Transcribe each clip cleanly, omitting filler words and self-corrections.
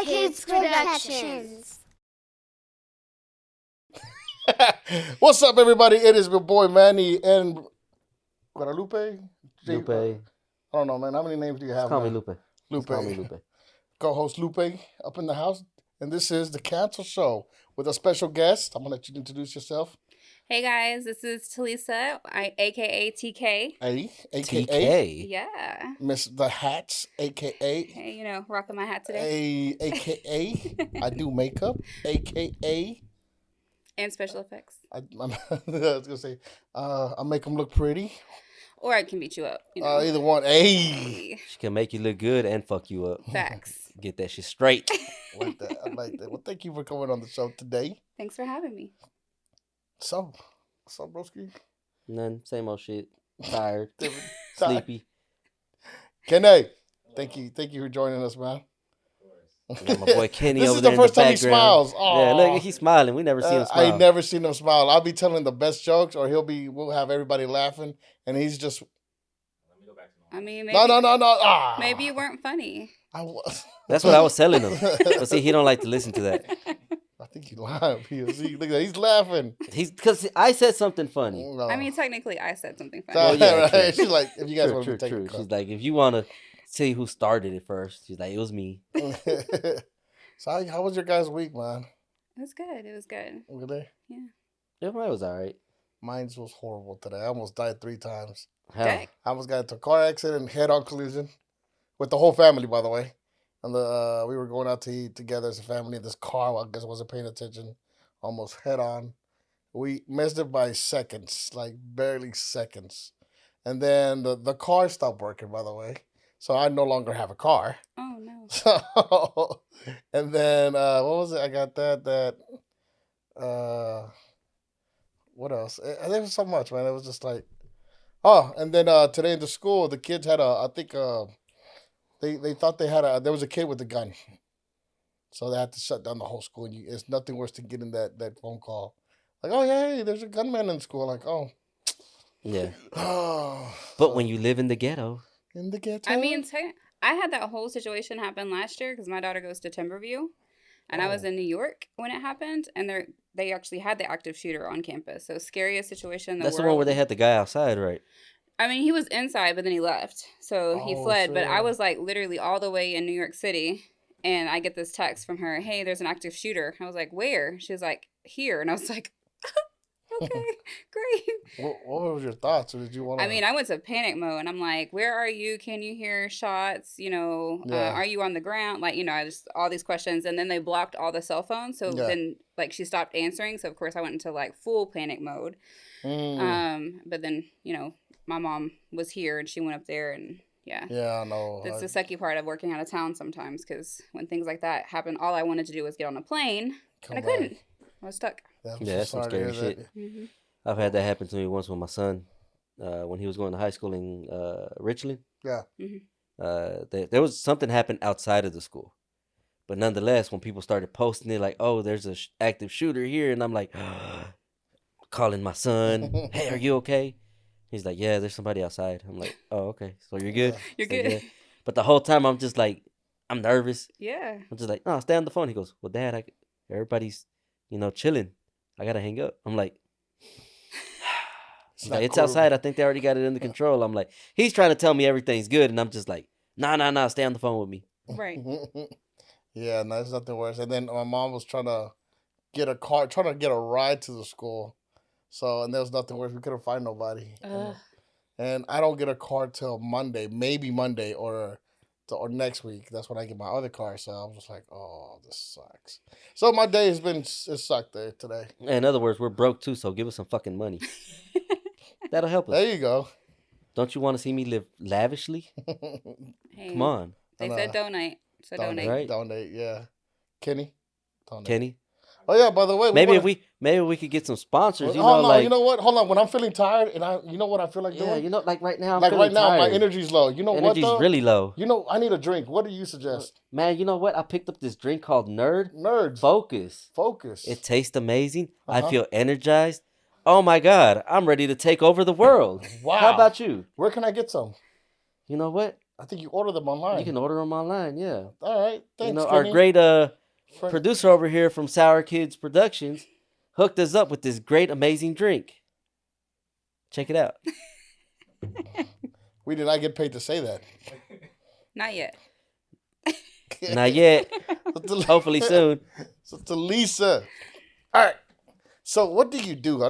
SourKidsProductions. What's up, everybody? It is my boy Manny and Guadalupe. Lupe. I don't know, man. How many names do you have? Call me man? Lupe. Lupe. Call me Lupe. Co-host Lupe up in the house, and this is the Cancel Show with a special guest. I'm gonna let you introduce yourself. Hey guys, this is Telisa, aka TK. A, aka TK. Yeah. Miss the Hats, aka Hey, rocking my hat today. aka I do makeup, aka And special effects. I was gonna say I make them look pretty. Or I can beat you up. Either one. Hey. Hey. She can make you look good and fuck you up. Facts. Get that shit straight. Like that. I like that. Well, thank you for coming on the show today. Thanks for having me. So, what's up, broski? None. Same old shit. Tired. Sleepy. Kenny, thank you for joining us, man. Yeah, my boy Kenny This over is there the in first the time he background. smiles. Yeah, look, he's smiling. We never see him I smile. ain't never seen him smile. I'll be telling the best jokes, or we'll have everybody laughing, and he's just. I mean, maybe, No. Maybe you weren't funny. I was. That's what I was telling him. But see, he don't like to listen to that. I think you lying. See, look at that. He's laughing. Because I said something funny. No. I mean, technically, I said something funny. Well, yeah, right. true. She's like, if you guys want to True. take a She's like, if you want to see who started it first, she's like, it was me. So how was your guys' week, man? It was good. It was good. Really? Yeah. Yeah, mine was all right. Mine was horrible today. I almost died 3 times. Hell. Dang. I almost got into a car accident and head-on collision with the whole family, by the way. And we were going out to eat together as a family in this car. I guess I wasn't paying attention. Almost head-on. We missed it by seconds, like barely seconds. And then the car stopped working, by the way. So I no longer have a car. Oh, no. So, and then what was it? I got what else? There was so much, man. It was just like, and then today in the school, the kids had they thought there was a kid with a gun, so they had to shut down the whole school. And it's nothing worse than getting that phone call, like, oh yeah, hey, there's a gunman in school. Like, oh, Yeah. oh. But when you live in the ghetto. In the ghetto, I mean, I had that whole situation happen last year because my daughter goes to Timberview. And I was in New York when it happened, and they actually had the active shooter on campus. So scariest situation in the That's world. the one where they had the guy outside, right? I mean, he was inside, but then he left. So he fled. But I sure. was like literally all the way in New York City, and I get this text from her, hey, there's an active shooter. I was like, where? She was like, here. And I was like, okay, great. what was your thoughts, or did you want? I mean, I went to panic mode, and I'm like, where are you? Can you hear shots? Yeah. Are you on the ground? Like, I just all these questions. And then they blocked all the cell phones. So then, like, she stopped answering. So, of course, I went into, like, full panic mode. But then, my mom was here, and she went up there, and yeah. Yeah, I know. That's the sucky part of working out of town sometimes, because when things like that happen, all I wanted to do was get on a plane, and I couldn't. I was stuck. That's some scary shit. Mm-hmm. I've had that happen to me once with my son when he was going to high school in Richland. Yeah. Mm-hmm. There was something happened outside of the school. But nonetheless, when people started posting it, like, oh, there's a active shooter here. And I'm like, calling my son, hey, are you okay? He's like, yeah, there's somebody outside. I'm like, oh, okay. So you're good? You're Stay good. good. But the whole time I'm just like, I'm nervous. Yeah. I'm just like, no, stay on the phone. He goes, well, Dad, everybody's, chilling. I got to hang up. I'm like, it's cool. outside. I think they already got it under control. I'm like, he's trying to tell me everything's good. And I'm just like, nah, stay on the phone with me. Right. Yeah, no, there's nothing worse. And then my mom was trying to get a ride to the school. So, and there was nothing worse. We couldn't find nobody. And I don't get a car till Monday, maybe Monday or next week. That's when I get my other car. So I was just like, oh, this sucks. So my day it sucked there today. In other words, we're broke too, so give us some fucking money. That'll help us. There you go. Don't you want to see me live lavishly? Hey, Come on. They said donate. So donate. Right? Donate, yeah. Kenny? Donate. Kenny? Oh, yeah, by the way. Maybe we could get some sponsors. You know what? Hold on. When I'm feeling tired and you know what I feel like doing? Yeah, like right now, my energy's low. You know what, though? Energy's really low. I need a drink. What do you suggest? Man, you know what? I picked up this drink called Nerd. Focus. It tastes amazing. I feel energized. Oh, my God. I'm ready to take over the world. Wow. How about you? Where can I get some? You know what? I think you order them online. You can order them online. Yeah. All right. Thanks. Our Kenny. great producer over here from SourKidsProductions hooked us up with this great, amazing drink. Check it out. We did not get paid to say that. Not yet. Not yet. Hopefully soon. So Telisa. All right. So what do you do? I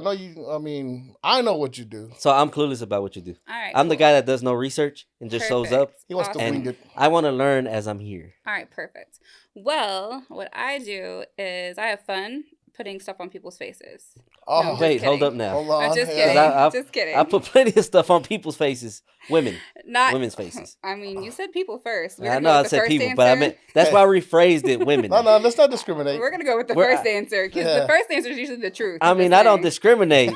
know what you do. So I'm clueless about what you do. All right. I'm the guy that does no research and just shows up. He wants to wing it. I want to learn as I'm here. All right, perfect. Well, what I do is I have fun putting stuff on people's faces. Oh, No, wait, just hold kidding. up now. Hold on. I'm just Yeah. kidding. Just kidding. I put plenty of stuff on people's faces. Women's faces. I mean, you said people first. I know I said people, but I meant that's why I rephrased it. Women. No, let's not discriminate. We're gonna go with the first answer because the first answer is usually the truth. I mean, I don't discriminate,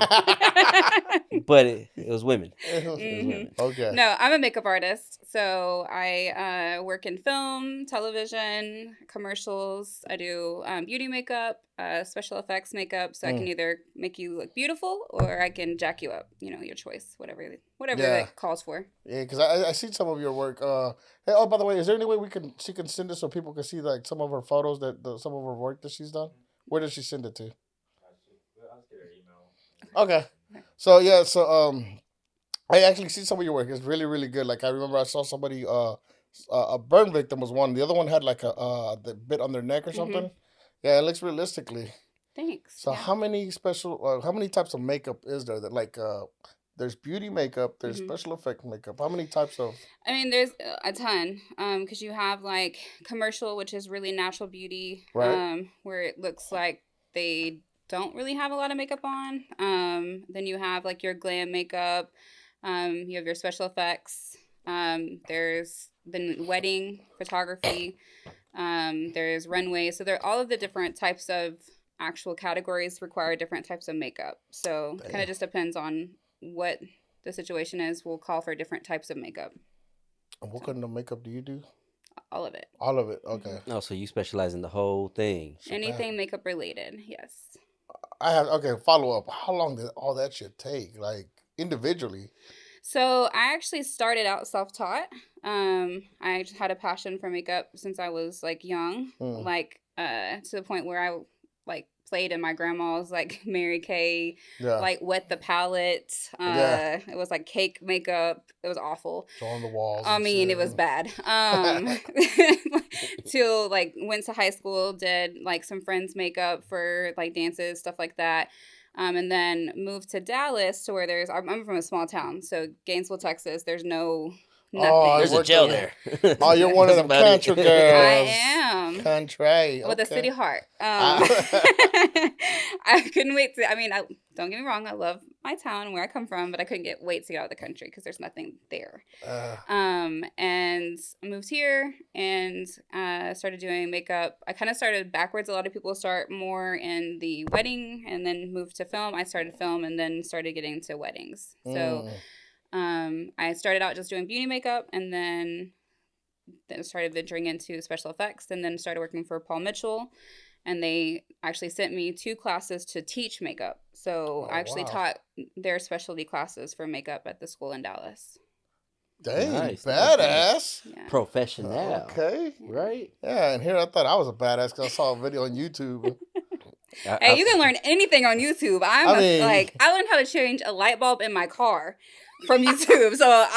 but it was women. Mm-hmm. Okay. No, I'm a makeup artist, so I work in film, television, commercials. I do beauty makeup, special effects makeup, so I can either make you look beautiful or I can jack you up. Your choice, whatever that calls for. Yeah, because I see some of your work. Hey, oh, by the way, is there any way she can send it so people can see like some of her photos some of her work that she's done? Where does she send it to? Okay. So yeah, I actually see some of your work. It's really, really good. Like I remember I saw somebody a burn victim was one. The other one had like the bit on their neck or something. Yeah, it looks realistically. Thanks. So how many types of makeup is there? That like there's beauty makeup, there's special effect makeup. How many types of? I mean, there's a ton. Because you have like commercial, which is really natural beauty. Right. Where it looks like they don't really have a lot of makeup on. Then you have like your glam makeup. You have your special effects. There's the wedding photography. There's runway. So there all of the different types of actual categories require different types of makeup. So it kind of just depends on what the situation is. Will call for different types of makeup. And what kind of makeup do you do? All of it. All of it. Okay. Oh, so you specialize in the whole thing. Anything makeup related. Yes. Follow up. How long did all that shit take? Like individually? So I actually started out self-taught. I just had a passion for makeup since I was like young, like to the point where I like played in my grandma's like Mary Kay, like wet the palette. It was like cake makeup. It was awful. On the walls. I mean, it was bad. Till like went to high school, did like some friends' makeup for like dances, stuff like that. And then moved to Dallas to where I'm from a small town. So Gainesville, Texas, there's nothing. There's a jail there. Oh, you're one of them country girls. I am. Country. With a city heart. I couldn't wait to, don't get me wrong, I love my town, where I come from, but I couldn't wait to get out of the country because there's nothing there. And I moved here and started doing makeup. I kind of started backwards. A lot of people start more in the wedding and then move to film. I started film and then started getting to weddings. So I started out just doing beauty makeup and then started venturing into special effects and then started working for Paul Mitchell. And they actually sent me 2 classes to teach makeup. So I actually taught their specialty classes for makeup at the school in Dallas. Dang, nice. Badass. Yeah. Professional. Okay. Right? Yeah, and here I thought I was a badass because I saw a video on YouTube. Hey, you can learn anything on YouTube. I learned how to change a light bulb in my car from YouTube. So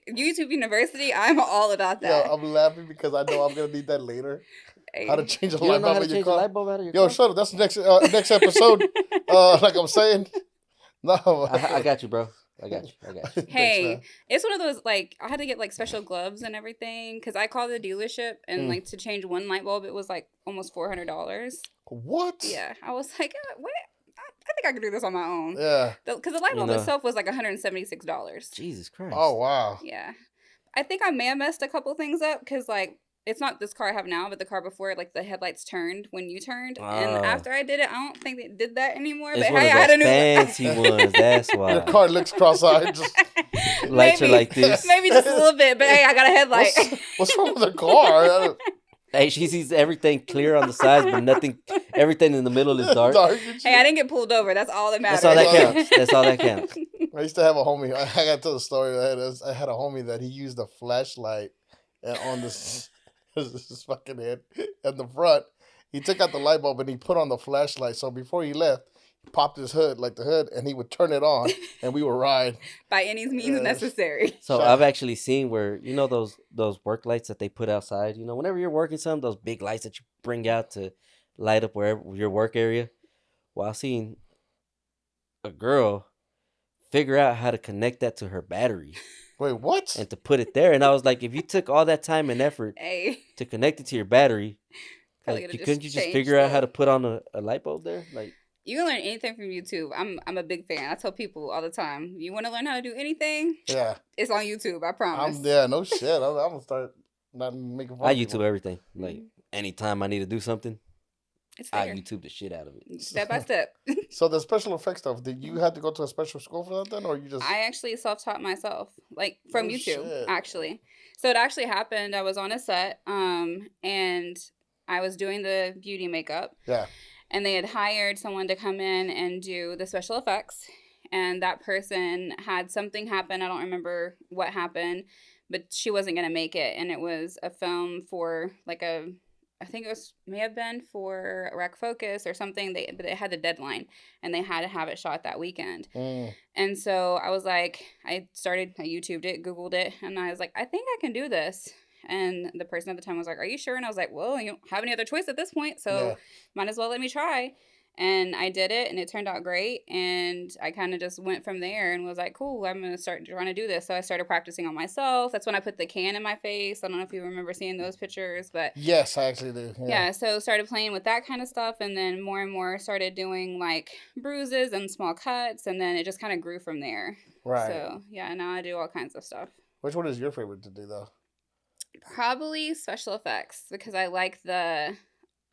YouTube University, I'm all about that. Yo, I'm laughing because I know I'm gonna need that later. How to change a You light don't know how bulb to in your change a car? light bulb out of your Yo, car? shut up. That's the next episode. Like I'm saying. No. I got you, bro. I got you. Hey, it's one of those, like, I had to get, like, special gloves and everything, because I called the dealership, and, like, to change one light bulb, it was, like, almost $400. What? Yeah. I was like, what? I think I could do this on my own. Yeah. Because the light bulb itself was, like, $176. Jesus Christ. Oh, wow. Yeah. I think I may have messed a couple things up, because, like, it's not this car I have now, but the car before, like, the headlights turned when you turned. And after I did it, I don't think they did that anymore. It's but one hey, of I had a new fancy ones. That's why. Your car looks cross-eyed. Lights are like this. Maybe just a little bit, but hey, I got a headlight. What's wrong with the car? Hey, she sees everything clear on the sides, but nothing. Everything in the middle is dark. Hey, I didn't get pulled over. That's all that matters. That's all that counts. That's all that counts. I used to have a homie. I got to tell the story. I had a homie that he used a flashlight on this fucking head at the front. He took out the light bulb and he put on the flashlight. So before he left, he popped his hood, like the hood, and he would turn it on, and we would ride by any means necessary. So I've actually seen where those work lights that they put outside. Whenever you're working something, those big lights that you bring out to light up wherever your work area. Well, I've seen a girl figure out how to connect that to her battery. Wait, what? And to put it there. And I was like, if you took all that time and effort to connect it to your battery, couldn't you just figure out how to put on a light bulb there? Like, you can learn anything from YouTube. I'm a big fan. I tell people all the time, you want to learn how to do anything? Yeah. It's on YouTube, I promise. No shit. I'm going to start not making fun I YouTube everything. Like, anytime I need to do something, I YouTube the shit out of it. Step by step. So the special effects stuff, did you have to go to a special school for that then, or you just... I actually self-taught myself, like from YouTube, actually. So it actually happened. I was on a set, and I was doing the beauty makeup. Yeah. And they had hired someone to come in and do the special effects. And that person had something happen. I don't remember what happened, but she wasn't going to make it. And it was a film for I think it may have been for Rec Focus or something. But it had the deadline, and they had to have it shot that weekend. And so I was like, I YouTubed it, Googled it, and I was like, I think I can do this. And the person at the time was like, are you sure? And I was like, well, you don't have any other choice at this point, so might as well let me try. And I did it, and it turned out great. And I kind of just went from there and was like, cool, I'm going to start trying to do this. So I started practicing on myself. That's when I put the can in my face. I don't know if you remember seeing those pictures, but... Yes, I actually do. Yeah, so started playing with that kind of stuff. And then more and more started doing, like, bruises and small cuts. And then it just kind of grew from there. Right. So, yeah, now I do all kinds of stuff. Which one is your favorite to do, though? Probably special effects, because I like the...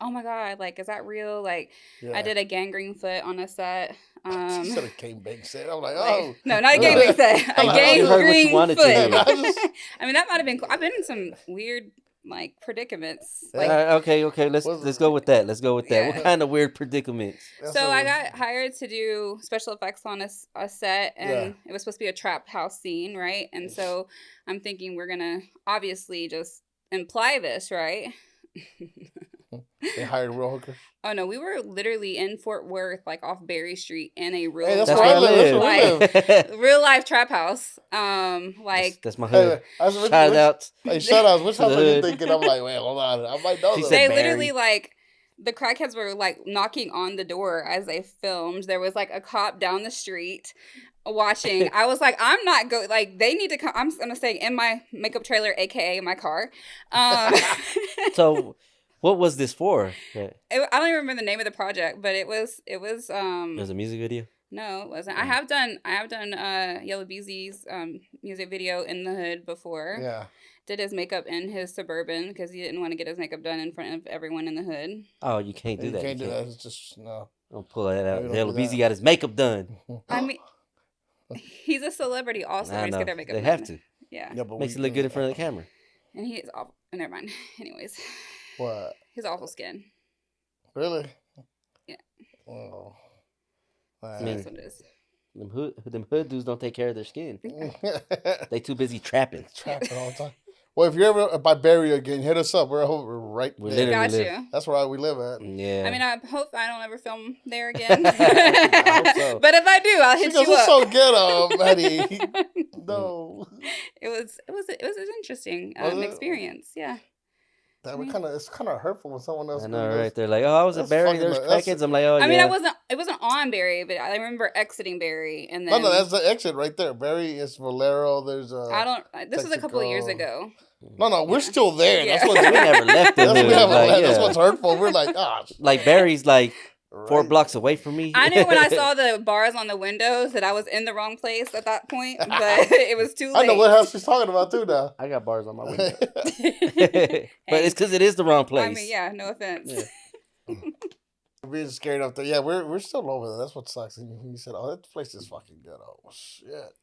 Oh my god, like, is that real? Like, I did a gangrene foot on a set. You said a gangbang set. I'm like, oh. No, not a gangbang set. A gangrene foot. I mean, that might have been cool. I've been in some weird, like, predicaments. Like, okay. Let's go with that. Yeah. What kind of weird predicaments? So I got hired to do special effects on a set, and it was supposed to be a trap house scene, right? And so I'm thinking we're going to obviously just imply this, right? They hired a real hooker? Oh, no. We were literally in Fort Worth, like off Berry Street, in a real that's where I live. Like, real life trap house. Like that's my hood. Shout outs. Hey, shout outs. Which house are you thinking? I'm like, wait, hold on. I might know that. They literally, like, the crackheads were, like, knocking on the door as they filmed. There was, like, a cop down the street watching. I was like, I'm not going, like, they need to come. I'm going to stay in my makeup trailer, a.k.a. my car. So... What was this for? I don't even remember the name of the project, but it was. It was a music video. No, it wasn't. I have done Yellow Beezy's music video in the hood before. Yeah. Did his makeup in his Suburban because he didn't want to get his makeup done in front of everyone in the hood. Oh, you can't do that. You can't do that. It's just no. Don't pull that out. Yellow Beezy got his makeup done. I mean, he's a celebrity. Also, to get their makeup. They have to. Yeah. But makes it look good in front of the camera. And he is awful. Never mind. Anyways. What? His awful skin. Really? Yeah. Oh. I mean, that's what it is. Them hood dudes don't take care of their skin. They too busy trapping. Trapping all the time. Well, if you're ever by Barry again, hit us up. We're right there. Got you. That's where we live at. Yeah. I mean, I hope I don't ever film there again. I hope so. But if I do, I'll hit you up. It's so ghetto, Maddie. No. It was an interesting experience. Yeah. It's kind of hurtful when someone else. I know, right? They're like, "Oh, I was at Barry. There's crackheads." I'm like, "Oh, yeah." I mean, it wasn't on Barry, but I remember exiting Barry, and then. No, that's the exit right there. Barry is Valero. There's a. This was a couple of years ago. No, we're still there. Yeah. That's what we never left. That's what's hurtful. We're like, gosh. Like Barry's like. Right. 4 blocks away from me. I knew when I saw the bars on the windows that I was in the wrong place at that point, but it was too late. I know what house she's talking about too now. I got bars on my window. But it's because it is the wrong place. I mean, yeah, no offense. Yeah. Being scared up there. Yeah, we're still over there. That's what sucks. And you said, oh, that place is fucking good. Oh, shit.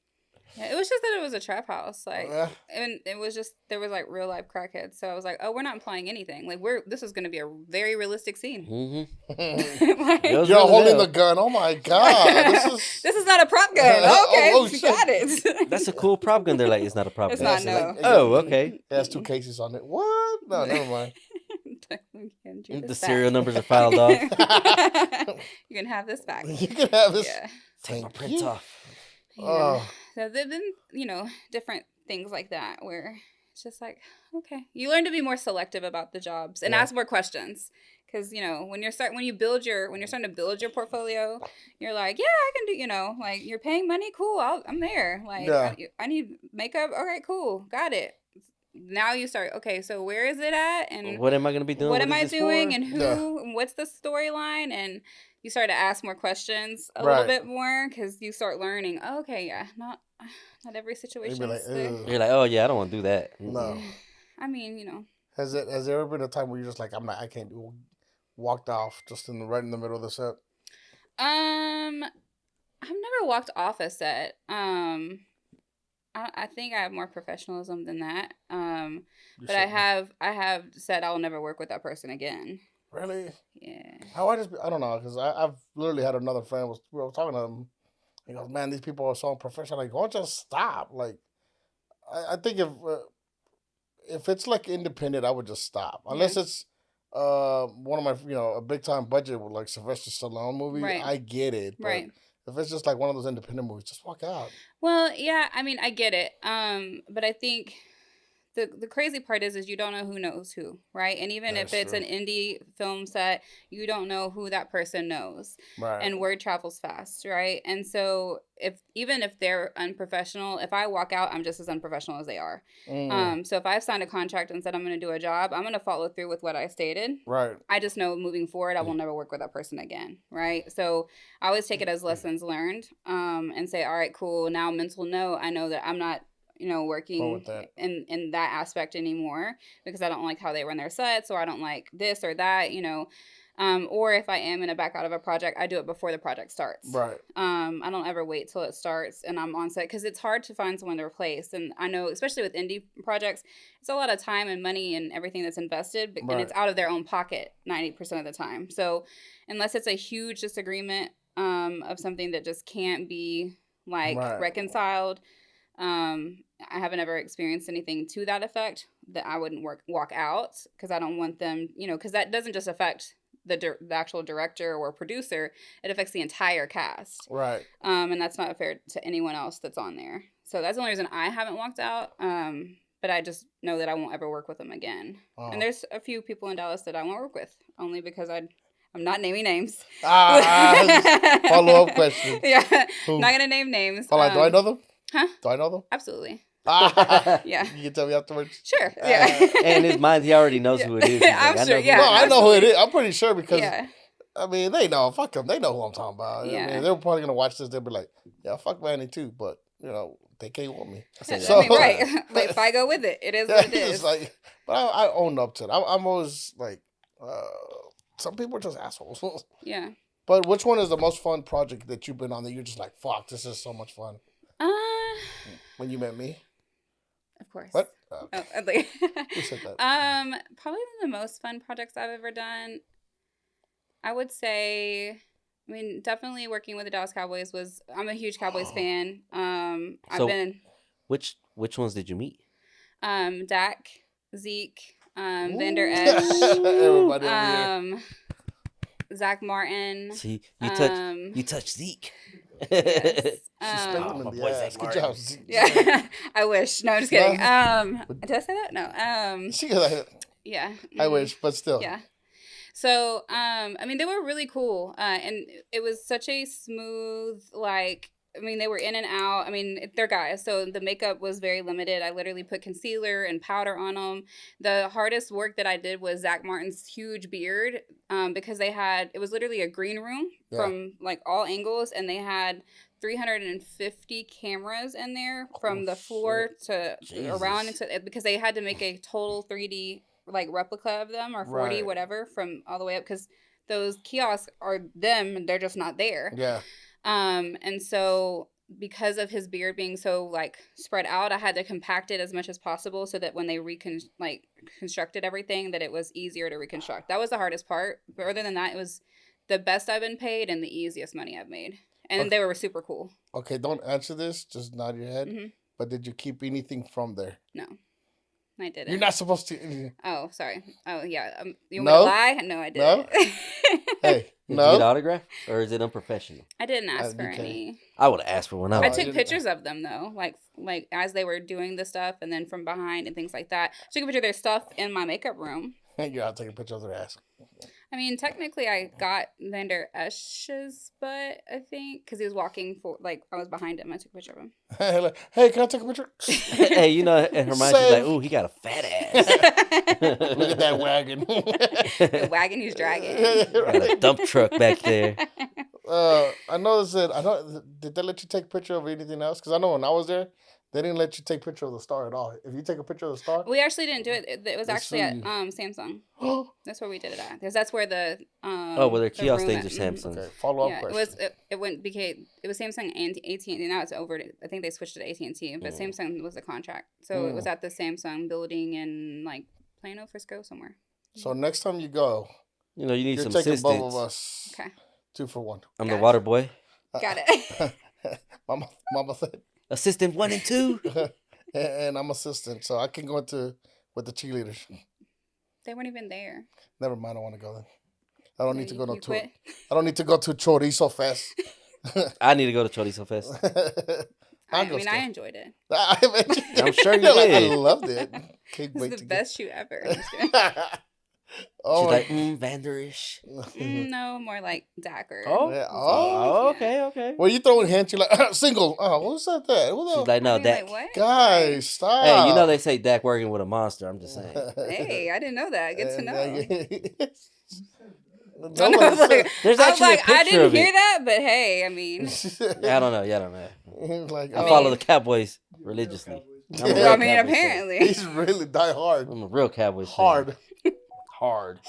Yeah, it was just that it was a trap house, like, and it was just there was like real life crackheads. So I was like, oh, we're not implying anything. Like this is going to be a very realistic scene. Mm-hmm. Like, you're holding the gun. Oh my god, this is not a prop gun. Okay, got it. That's a cool prop gun. They're like, it's not a prop gun. It's not. No. Like, okay. It has 2 cases on it. What? No, never mind. The serial numbers are filed off. You can have this back. You can have this. Yeah. Take my prints off. Yeah. Oh. So there've been, different things like that where it's just like, okay, you learn to be more selective about the jobs and ask more questions. Because when you're starting to build your portfolio, you're like, yeah, I can do. Like you're paying money, cool. I'm there. Like I need makeup. Okay, cool, got it. Now you start. Okay, so where is it at? And what am I gonna be doing? What am I doing? For? And who? Yeah. And what's the storyline? And you start to ask more questions a little bit more because you start learning. Oh, okay, yeah, not every situation. You're like, oh yeah, I don't want to do that. No. I mean, Has there ever been a time where you're just like, I can't do, walked off just right in the middle of the set? I've never walked off a set. I think I have more professionalism than that. But I have said I'll never work with that person again. Really? Yeah. I don't know, because I've literally had another friend, we were talking to him, he goes, man, these people are so unprofessional. Like, why don't you just stop? Like, I think if it's like independent, I would just stop. Unless it's one of my, a big time budget with like Sylvester Stallone movie, right. I get it. But right. If it's just like one of those independent movies, just walk out. Well, yeah, I mean, I get it. But I think the crazy part is you don't know who knows who, right? And even if it's an indie film set, you don't know who that person knows. Right. And word travels fast, right? And so even if they're unprofessional, if I walk out, I'm just as unprofessional as they are. So if I've signed a contract and said I'm going to do a job, I'm going to follow through with what I stated. Right. I just know moving forward, I will never work with that person again, right? So I always take it as lessons learned, and say, all right, cool. Now mental note, I know that I'm not working in that aspect anymore because I don't like how they run their sets, or I don't like this or that, or if I am going to back out of a project, I do it before the project starts. Right. I don't ever wait till it starts and I'm on set because it's hard to find someone to replace. And I know, especially with indie projects, it's a lot of time and money and everything that's invested, and it's out of their own pocket 90% of the time. So unless it's a huge disagreement of something that just can't be reconciled, I haven't ever experienced anything to that effect that I wouldn't walk out because I don't want them, because that doesn't just affect the actual director or producer, it affects the entire cast. Right. And that's not fair to anyone else that's on there. So that's the only reason I haven't walked out. But I just know that I won't ever work with them again. Oh. And there's a few people in Dallas that I won't work with only because I'm not naming names. Follow-up question. Yeah. Who? Not going to name names. Do I know them? Huh? Do I know them? Absolutely. Yeah. You can tell me afterwards? Sure. Yeah. And in his mind, he already knows who it is. I'm like, sure, I know who it is. I'm pretty sure because, I mean, they know. Fuck them. They know who I'm talking about. Yeah. I mean, they're probably going to watch this. They'll be like, yeah, fuck Manny too. But, they can't want me. So, I mean, right. But if I go with it, it is what it is. But I own up to it. I'm always like, some people are just assholes. Yeah. But which one is the most fun project that you've been on that you're just like, fuck, this is so much fun? When you met me? Of course. What? Who said that? Probably one of the most fun projects I've ever done. I would say, definitely working with the Dallas Cowboys I'm a huge Cowboys fan. Which ones did you meet? Dak, Zeke, Vander Esch. Everybody over here. Zach Martin. See, you touched Zeke. Yes. Good job. Yeah, I wish. No, I'm just kidding. Did I say that? No. She goes, yeah. I wish, but still. Yeah. So, they were really cool, and it was such a smooth, they were in and out. They're guys, so the makeup was very limited. I literally put concealer and powder on them. The hardest work that I did was Zach Martin's huge beard, because it was literally a green room from all angles, and they had 350 cameras in there from the floor to around because they had to make a total 3D replica of them or 4D whatever from all the way up because those kiosks are them, they're just not there. Yeah. And so because of his beard being so like spread out, I had to compact it as much as possible so that when they constructed everything, that it was easier to reconstruct. That was the hardest part. But other than that, it was the best I've been paid and the easiest money I've made. And Okay. they were super cool. Okay, don't answer this. Just nod your head. Mm-hmm. But did you keep anything from there? No, I didn't. You're not supposed to. Oh, sorry. Oh, yeah. You want No? me to lie? No, I didn't. Hey, Did no. you get autograph or is it unprofessional? I didn't ask for you can't. any. I would have asked for one. I Oh, took you- pictures of them though, like as they were doing the stuff, and then from behind and things like that. I took a picture of their stuff in my makeup room. You're out taking a picture of their ass. I mean, technically, I got Vander Esch's butt, I think, because he was walking for I was behind him. I took a picture of him. Like, hey, can I take a picture? Hey, you know, and Hermione's like, ooh, he got a fat ass. Look at that wagon. The wagon he's dragging. Got a dump truck back there. I know did they let you take a picture of anything else? Because I know when I was there, they didn't let you take a picture of the star at all. If you take a picture of the star, We actually didn't do it. It was They actually sue at you. Samsung. That's where we did it at, because that's where the Oh, well, their the kiosk room things at- are mhm. Samsung. okay. Follow up Yeah, question. it was Samsung and AT&T. Now it's over. I think they switched to AT&T, but Samsung was the contract. So it was at the Samsung building in like Plano, Frisco, somewhere. So next time you go, You know, you need you're some taking both of assistance. us. Okay, 2 for 1. I'm Got the it. water boy. got it. Mama said, Assistant 1 and 2. and I'm assistant, so I can go with the cheerleaders. They weren't even there. Never mind, I want to go then. I don't need to go You to quit? I don't need to go to Chorizo Fest. I need to go to Chorizo Fest. I'll I go mean, still. I enjoyed it. I'm sure you You're like, I did. loved it. Can't It was wait the to best shoot ever. I'm just kidding. get. Oh She's my. like, Vanderish. No, more like Dagger. Oh, Yeah, oh, oh. okay, okay. Well, you throwing hints, you're like, single. Oh, who's that? Who She's the like, no, I mean, Dak. like, what? guys? Stop. Hey, you know they say Dak working with a monster. I'm just saying. Hey, I didn't know that. Good to know. No, I was like, There's I was actually a like, I picture didn't of hear it. that, but hey, I mean, Yeah, I don't know. Yeah, I don't know. like, I oh. follow the Cowboys religiously. I'm a Yeah. real I mean, Cowboys fan. apparently. He's really die hard. I'm a real Cowboys fan. Hard. Hard.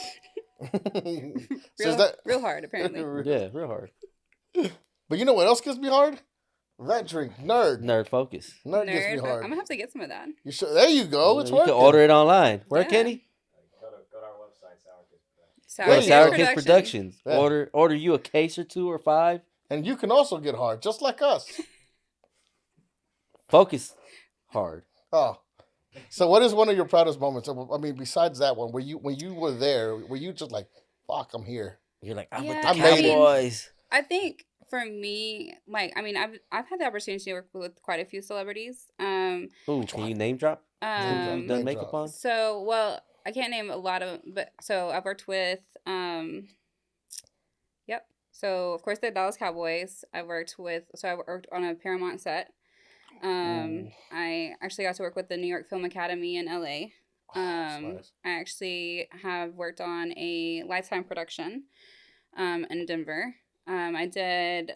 So is that real hard, apparently. Yeah, real hard. But you know what else gets me hard? That drink. Nerd. Nerd focus. Nerd gets me Nerd. I'm hard. gonna have to get some of that. You should, there you go. It's you can working. order it online. Where, Yeah. Kenny? Go to our website, SourKidsProductions. Go to There Sour you Kids go. Productions. Yeah. Order you a case or 2 or 5. And you can also get hard, just like us. Focus hard. Oh. So what is one of your proudest moments? I mean, besides that one, when you were there, were you just like, fuck, I'm here? You're like, I'm Yeah, with I the made it. Cowboys. I think for me, like, I mean, I've had the opportunity to work with quite a few celebrities. Ooh, can you name drop? Who you Name done drop. makeup on? So, well, I can't name a lot of, but so I've worked with, yep. So of course the Dallas Cowboys. I worked on a Paramount set. I actually got to work with the New York Film Academy in LA. That's nice. I actually have worked on a Lifetime production, in Denver. I did,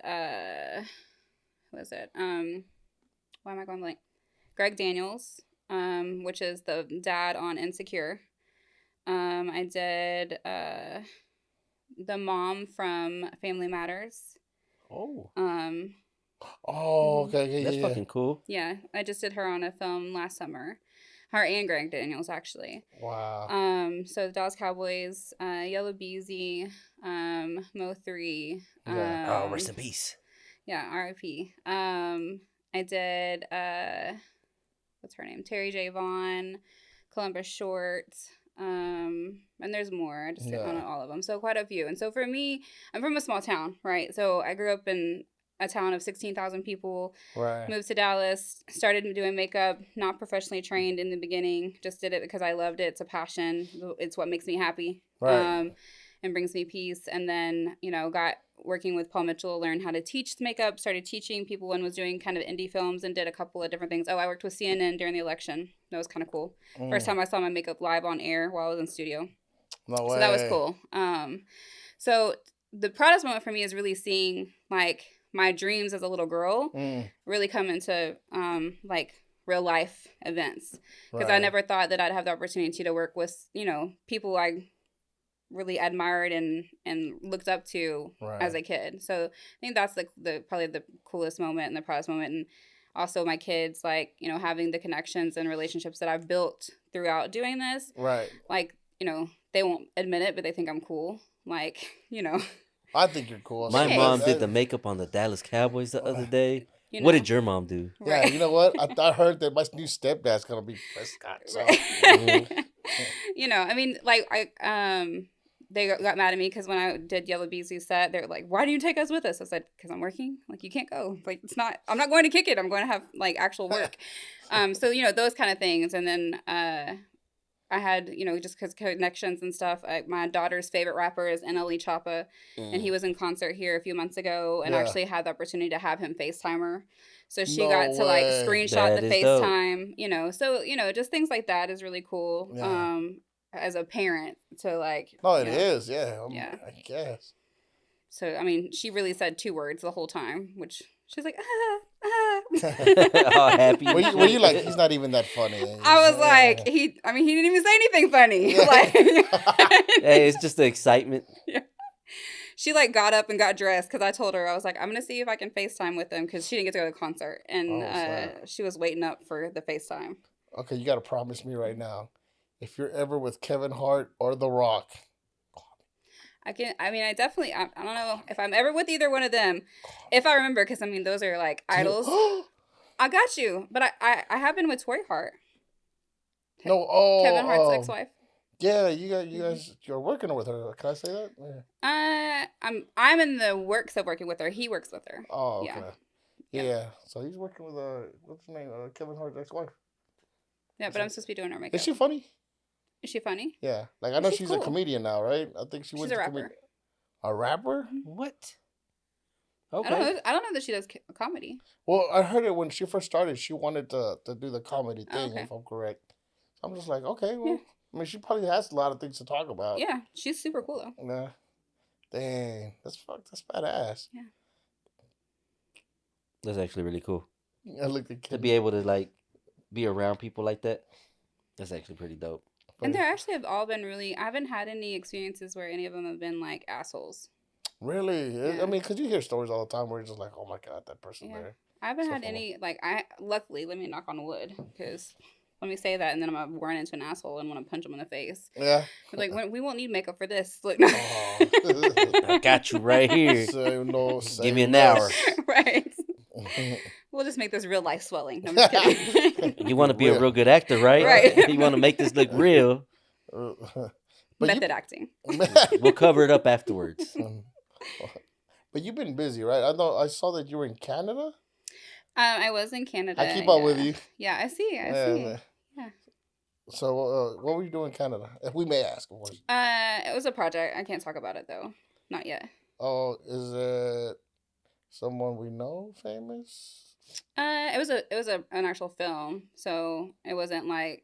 who was it? Why am I going blank? Greg Daniels, which is the dad on Insecure. I did the mom from Family Matters. Oh, Oh, okay, yeah, that's yeah. fucking cool. Yeah, I just did her on a film last summer. Her and Greg Daniels, actually. Wow. So the Dallas Cowboys, Yellow Beezy, Mo3. Yeah. Oh, rest in peace. Yeah, R.I.P. I did, what's her name? Terry J. Vaughn, Columbus Short, and there's more. I just didn't count all of them. So quite a few. And so for me, I'm from a small town, right? So I grew up in a town of 16,000 people, Right. moved to Dallas, started doing makeup, not professionally trained in the beginning, just did it because I loved it. It's a passion. It's what makes me happy. Right. And brings me peace. And then, got working with Paul Mitchell, learned how to teach makeup, started teaching people and was doing kind of indie films and did a couple of different things. Oh, I worked with CNN during the election. That was kind of cool. First time I saw my makeup live on air while I was in studio. No way. So that was cool. So the proudest moment for me is really seeing like my dreams as a little girl really come into like real life events, because I Right. never thought that I'd have the opportunity to work with people I really admired and looked up to as a kid. So I think that's the probably the coolest moment and the proudest moment. And also my kids, like, you know, having the connections and relationships that I've built throughout doing this. Right. Like, you know, they won't admit it, but they think I'm cool. Like, you know. I think you're cool. My mom did the makeup on the Dallas Cowboys the other day. You know. What did your mom do? Yeah, you know what? I heard that my new stepdad's gonna be Prescott. So. You know, I mean, like they got mad at me because when I did Yellow Beezy set, they were like, "Why do you take us with us?" I said, "Because I'm working. Like, you can't go. Like, it's not. I'm not going to kick it. I'm going to have like actual work." So you know, those kind of things, and then I had, you know, just because connections and stuff. My daughter's favorite rapper is NLE Choppa, and he was in concert here a few months ago, and actually had the opportunity to have him FaceTime her. So she got to like screenshot the FaceTime, you know. So, you know, just things like that is really cool. Yeah. As a parent to like. Oh, it is, yeah. I guess. So I mean, she really said 2 words the whole time, which she's like, all happy. Were you like, he's not even that funny? I was like, he didn't even say anything funny. Yeah. Like, hey, it's just the excitement. Yeah. She like got up and got dressed because I told her, I was like, I'm gonna see if I can FaceTime with them because she didn't get to go to the concert, and she was waiting up for the FaceTime. Okay, you gotta promise me right now, if you're ever with Kevin Hart or The Rock. I don't know if I'm ever with either one of them, if I remember, because I mean, those are like idols. I got you, but I have been with Tori Hart. No, Kevin Hart's ex-wife. Yeah, you're working with her. Can I say that? Yeah. I'm in the works of working with her. He works with her. Oh, okay. Yeah. So he's working with what's her name? Kevin Hart's ex-wife. Yeah, but I'm supposed to be doing her makeup. Is she funny? Is she funny? Yeah, like I know she's cool. A comedian now, right? I think she's a rapper. A rapper? What? Okay. I don't know that she does comedy. Well, I heard it when she first started. She wanted to do the comedy thing, if I'm correct. So I'm just like, okay, well, I mean, she probably has a lot of things to talk about. Yeah, she's super cool though. Yeah. Dang, that's badass. Yeah. That's actually really cool. To be able to like be around people like that. That's actually pretty dope. And they actually have all been really. I haven't had any experiences where any of them have been like assholes. Really? Yeah. I mean, because you hear stories all the time where you're just like, oh my God, that person there. I haven't had any, like, luckily, let me knock on wood, because let me say that and then I'm going to run into an asshole and want to punch him in the face. Yeah. But like, we won't need makeup for this. Look, no. I got you right here. Give me an hour. Right. We'll just make this real life swelling. No, I'm just kidding. You want to be a real good actor, right? Right. You want to make this look real. Method acting. We'll cover it up afterwards. But you've been busy, right? I saw that you were in Canada. I was in Canada. I keep up with you. Yeah, I see. Yeah. So, what were you doing in Canada? If we may ask, of course. It was a project. I can't talk about it though. Not yet. Oh, is it someone we know famous? It was an actual film, so it wasn't like.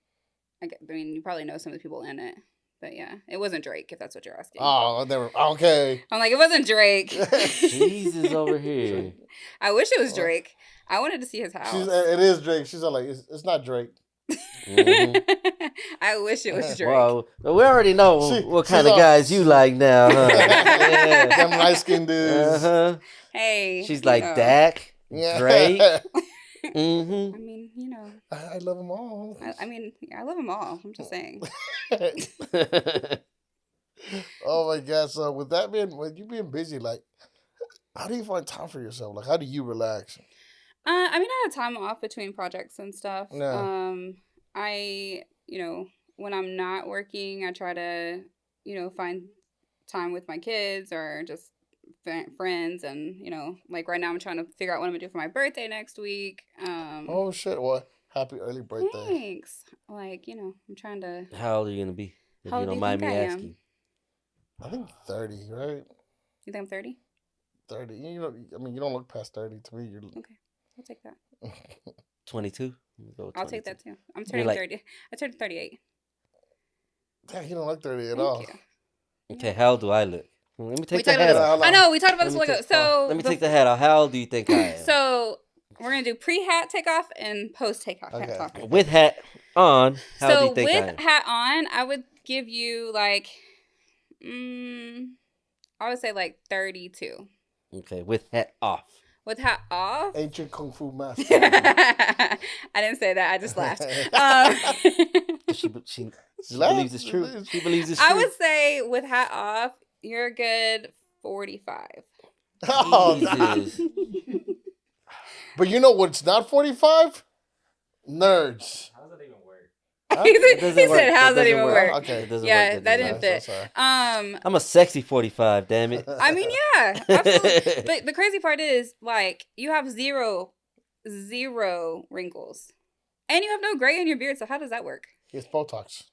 I mean, you probably know some of the people in it. But yeah, it wasn't Drake, if that's what you're asking. Oh, okay. I'm like, it wasn't Drake. Jesus over here. I wish it was Drake. I wanted to see his house. It is Drake. She's like, it's not Drake. Mm-hmm. I wish it was Drake. Well, we already know what kind of guys you like now, huh? Yeah. Them light-skinned dudes. Uh-huh. Hey. She's like, Dak, Drake. Mm-hmm. I mean, you know. I love them all. I love them all. I'm just saying. Oh my God! So with you being busy, like, how do you find time for yourself? Like, how do you relax? I have time off between projects and stuff. Yeah. When I'm not working, I try to, find time with my kids or just friends, and like right now I'm trying to figure out what I'm gonna do for my birthday next week. Oh shit! Well, happy early birthday. Thanks. Like, I'm trying to. How old are you gonna be? If you don't mind me asking. I think 30, right? You think I'm 30? 30. You don't look past 30 to me. Okay, I'll take that. 22. I'll take that too. I'm turning 30. I turned 38. Damn, you don't look 30 at Thank all. You. Okay, how old do I look? Let me take the hat off. I know, we talked about this a while ago. So let me take the hat off. How old do you think I am? So we're going to do pre-hat takeoff and post-takeoff hat talk. With hat on, how do you think I am? With hat on, I would give you like I would say like 32. Okay, with hat off. With hat off? Ancient Kung Fu master. I didn't say that. I just laughed. She believes it's true. She believes it's true. I would say with hat off, you're a good 45. Oh, Jesus. But you know what's not 45? Nerds. How does that even work? Huh? He said, "How's that even work?" Okay, yeah, that didn't fit. I'm a sexy 45. Damn it. I mean, yeah, absolutely. But the crazy part is, like, you have zero wrinkles, and you have no gray in your beard. So how does that work? It's Botox.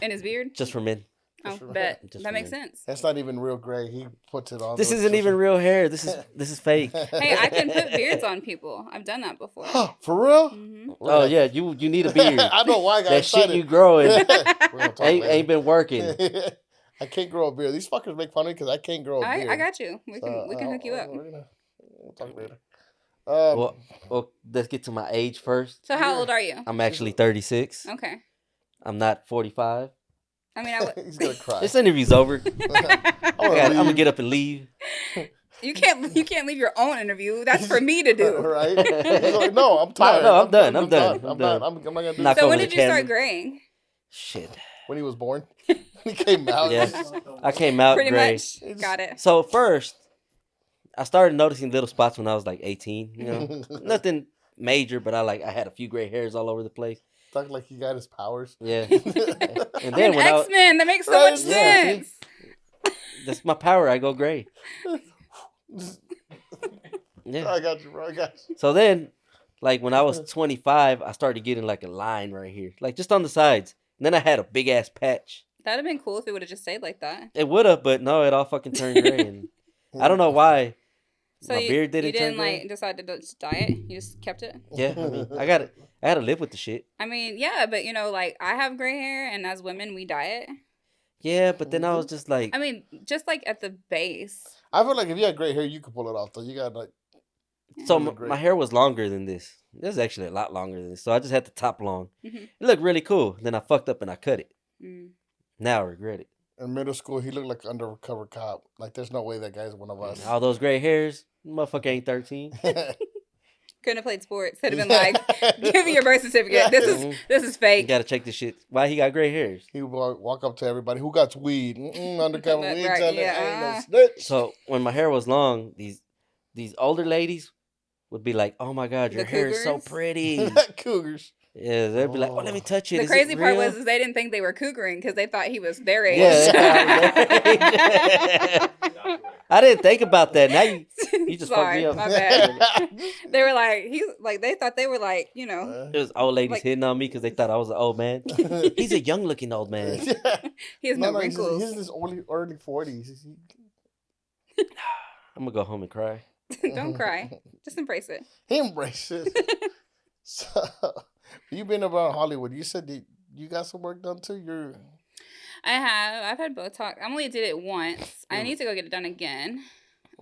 In his beard? Just for men. Oh, bet that makes sense. That's not even real gray. He puts it on. This isn't even real hair. This is fake. Hey, I can put beards on people. I've done that before. For real? Mm-hmm. Oh yeah, you need a beard. I know why I got that excited. shit you growing ain't been working. I can't grow a beard. These fuckers make fun of me because I can't grow a beard. I got you. We can hook you up. We'll talk later. Well, let's get to my age first. So how old are you? I'm actually 36. Okay. I'm not 45. I mean, He's gonna cry. This interview's over. I'm gonna get up and leave. You can't leave your own interview. That's for me to do. Right? Like, no, I'm tired. No, I'm done. I'm not done. I'm not gonna do Knock So over when the did you start camera. graying? Shit. When he was born. He came out. Yeah. I came out Pretty gray. much. Got it. So first, I started noticing little spots when I was like 18. You know, nothing major, but I had a few gray hairs all over the place. Talk like he got his powers. Yeah. And then An when X-Men, that makes so much sense. that's my power. I go gray. Yeah. I got you, bro. I got you. So then, like when I was 25, I started getting like a line right here, like just on the sides. And then I had a big ass patch. That'd have been cool if it would have just stayed like that. It would have, but no, it all fucking turned gray. And I don't know why. So My beard didn't you didn't turn gray. like decide to just dye it? You just kept it? Yeah, I mean, I had to live with the shit. I mean, yeah, but you know, like I have gray hair, and as women, we dye it. Yeah, but then I was just like, I mean, just like at the base. I feel like if you had gray hair, you could pull it off, though. You got like. so look great. my hair was longer than this. This is actually a lot longer than this. So I just had the top long. Mm-hmm. It looked really cool. Then I fucked up and I cut it. Mm. Now I regret it. In middle school, he looked like an undercover cop. Like, there's no way that guy's one of us. All those gray hairs, motherfucker ain't 13. Couldn't have played sports. Could have been like, give me your birth certificate. This is You fake. gotta check this shit. Why he got gray hairs? He would walk up to everybody. Who got weed? Undercover Right, weed. yeah. Ain't no snitch. So when my hair was long, these older ladies would be like, "Oh my god, your The hair is so cougars? pretty." Cougars. Yeah, they'd be like, "Oh, let me touch it." The Is crazy it part real?" was is they didn't think they were cougaring because they thought he was their age. Yeah, I didn't think about that. Now you just fucked Sorry, me up. my bad. They were like, they thought they were like, you know, It was old ladies Like- hitting on me because they thought I was an old man. He's a young looking old man. he has no He's wrinkles. in his early 40s. I'm gonna go home and cry. Don't cry. Just embrace it. He embraces. So, you've been around Hollywood. You said that you got some work done too. I've had Botox. I only did it once. I need to go get it done again.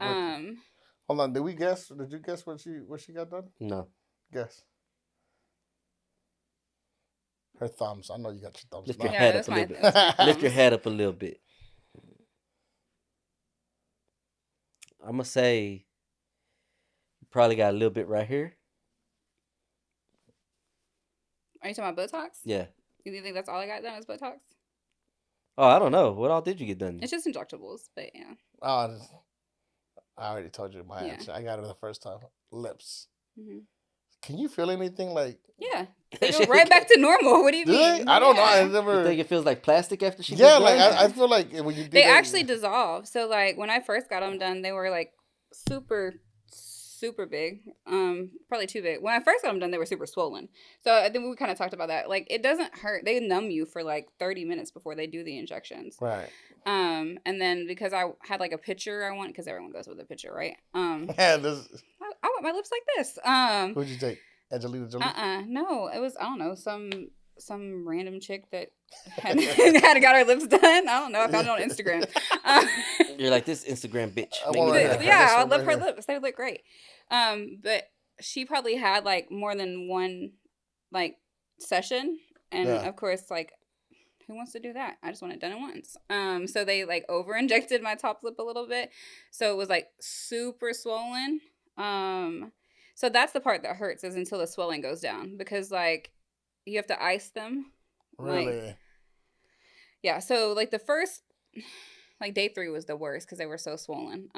Hold on. Did we guess? Did you guess what she got done? No, Guess. Her thumbs. I know you got your thumbs. lift now. your Yeah, head that's up a my little bit. Lift your head up a little bit. I'm gonna say you probably got a little bit right here. Are you talking about Botox? Yeah. You think that's all I got done was Botox? Oh, I don't know. What all did you get done? It's just injectables, but yeah. Oh, I already told you my Yeah. answer. I got it the first time. Lips. Hmm. Can you feel anything like? Yeah. They go right back to normal. What do you Do they? mean? I don't know. Yeah. I You never. think it feels like plastic after she Yeah, gets like done? I feel like when you do They that- actually dissolve. So like when I first got them done, they were like super big. Probably too big. When I first got them done, they were super swollen. So I think we kind of talked about that. Like it doesn't hurt. They numb you for like 30 minutes before they do the injections. Right. And then because I had like a picture I want, because everyone goes with a picture, right? Yeah. This. I want my lips like this. Who'd you take? Angelina Jolie. No, it was, I don't know, some random chick that had, had got her lips done. I don't know. I found it on Instagram. You're like this Instagram bitch. I Make want me her- laugh. Yeah, This I one love right her here. lips. They look great. But she probably had like more than one like session, and Yeah. of course like who wants to do that? I just want it done at once. So they like over injected my top lip a little bit. So it was like super swollen. So that's the part that hurts is until the swelling goes down because like you have to ice them. Really? Like, yeah. So like the first, like day 3 was the worst because they were so swollen.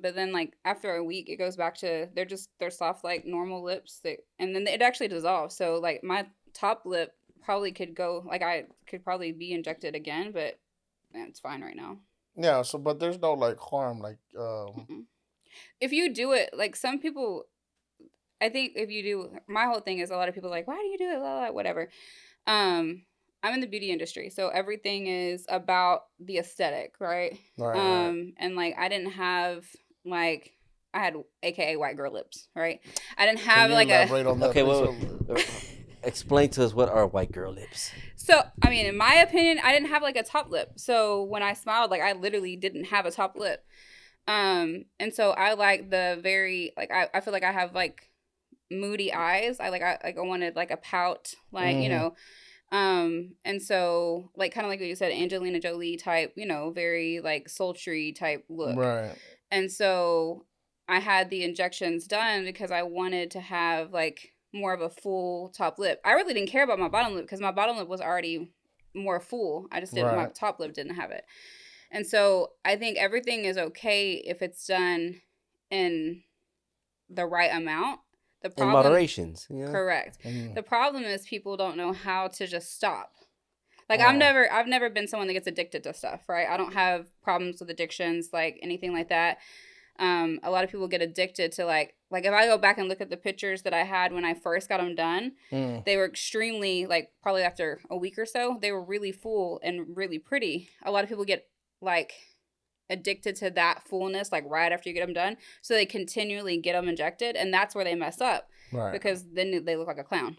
But then like after a week, it goes back to they're soft like normal lips. And then it actually dissolves. So like my top lip probably could go like I could probably be injected again, but it's fine right now. Yeah. So, but there's no like harm, like if you do it, like some people, I think if you do, my whole thing is a lot of people are like, why do you do it? Blah, blah, whatever. I'm in the beauty industry, so everything is about the aesthetic, right? Right. And like I didn't have like I had AKA white girl lips, right? I didn't have like elaborate on that? Okay, well, explain to us what are white girl lips. So, I mean, in my opinion, I didn't have like a top lip. So when I smiled, like I literally didn't have a top lip. And so I like the very like I feel like I have like moody eyes. I wanted like a pout, like you know. And so like kind of like what you said, Angelina Jolie type, you know, very like sultry type look. Right. And so I had the injections done because I wanted to have like more of a full top lip. I really didn't care about my bottom lip because my bottom lip was already more full. I just didn't, my top lip didn't have it. And so I think everything is okay if it's done in the right amount. The problem, in moderations. Yeah. Correct. The problem is people don't know how to just stop. Like I've never been someone that gets addicted to stuff, right? I don't have problems with addictions, like anything like that. A lot of people get addicted to like if I go back and look at the pictures that I had when I first got them done, they were extremely like probably after a week or so, they were really full and really pretty. A lot of people get like addicted to that fullness like right after you get them done, so they continually get them injected, and that's where they mess up, right? Because then they look like a clown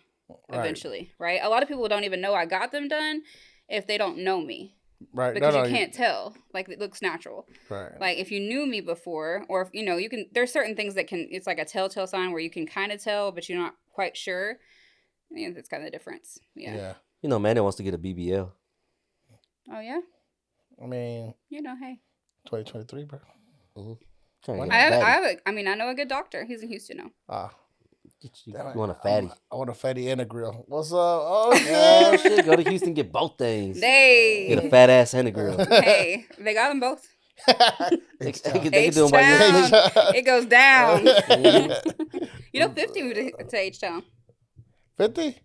eventually, right? A lot of people don't even know I got them done if they don't know me. Right. Because you can't tell. Like, it looks natural. Right. Like, if you knew me before, or, if, you know, you can, there's certain things that can, it's like a telltale sign where you can kind of tell, but you're not quite sure. Yeah, that's kind of the difference. Yeah. You know, Manny wants to get a BBL. Oh, yeah? I mean. You know, hey. 2023, bro. Mm-hmm. I know a good doctor. He's in Houston now. You want a fatty? I want a fatty and a grill. What's up? Oh, yeah. Shit, go to Houston, get both things. Get a fat ass and a grill. Hey, they got them both. H-Town. It goes down. You know, 50 moved to H-Town. 50?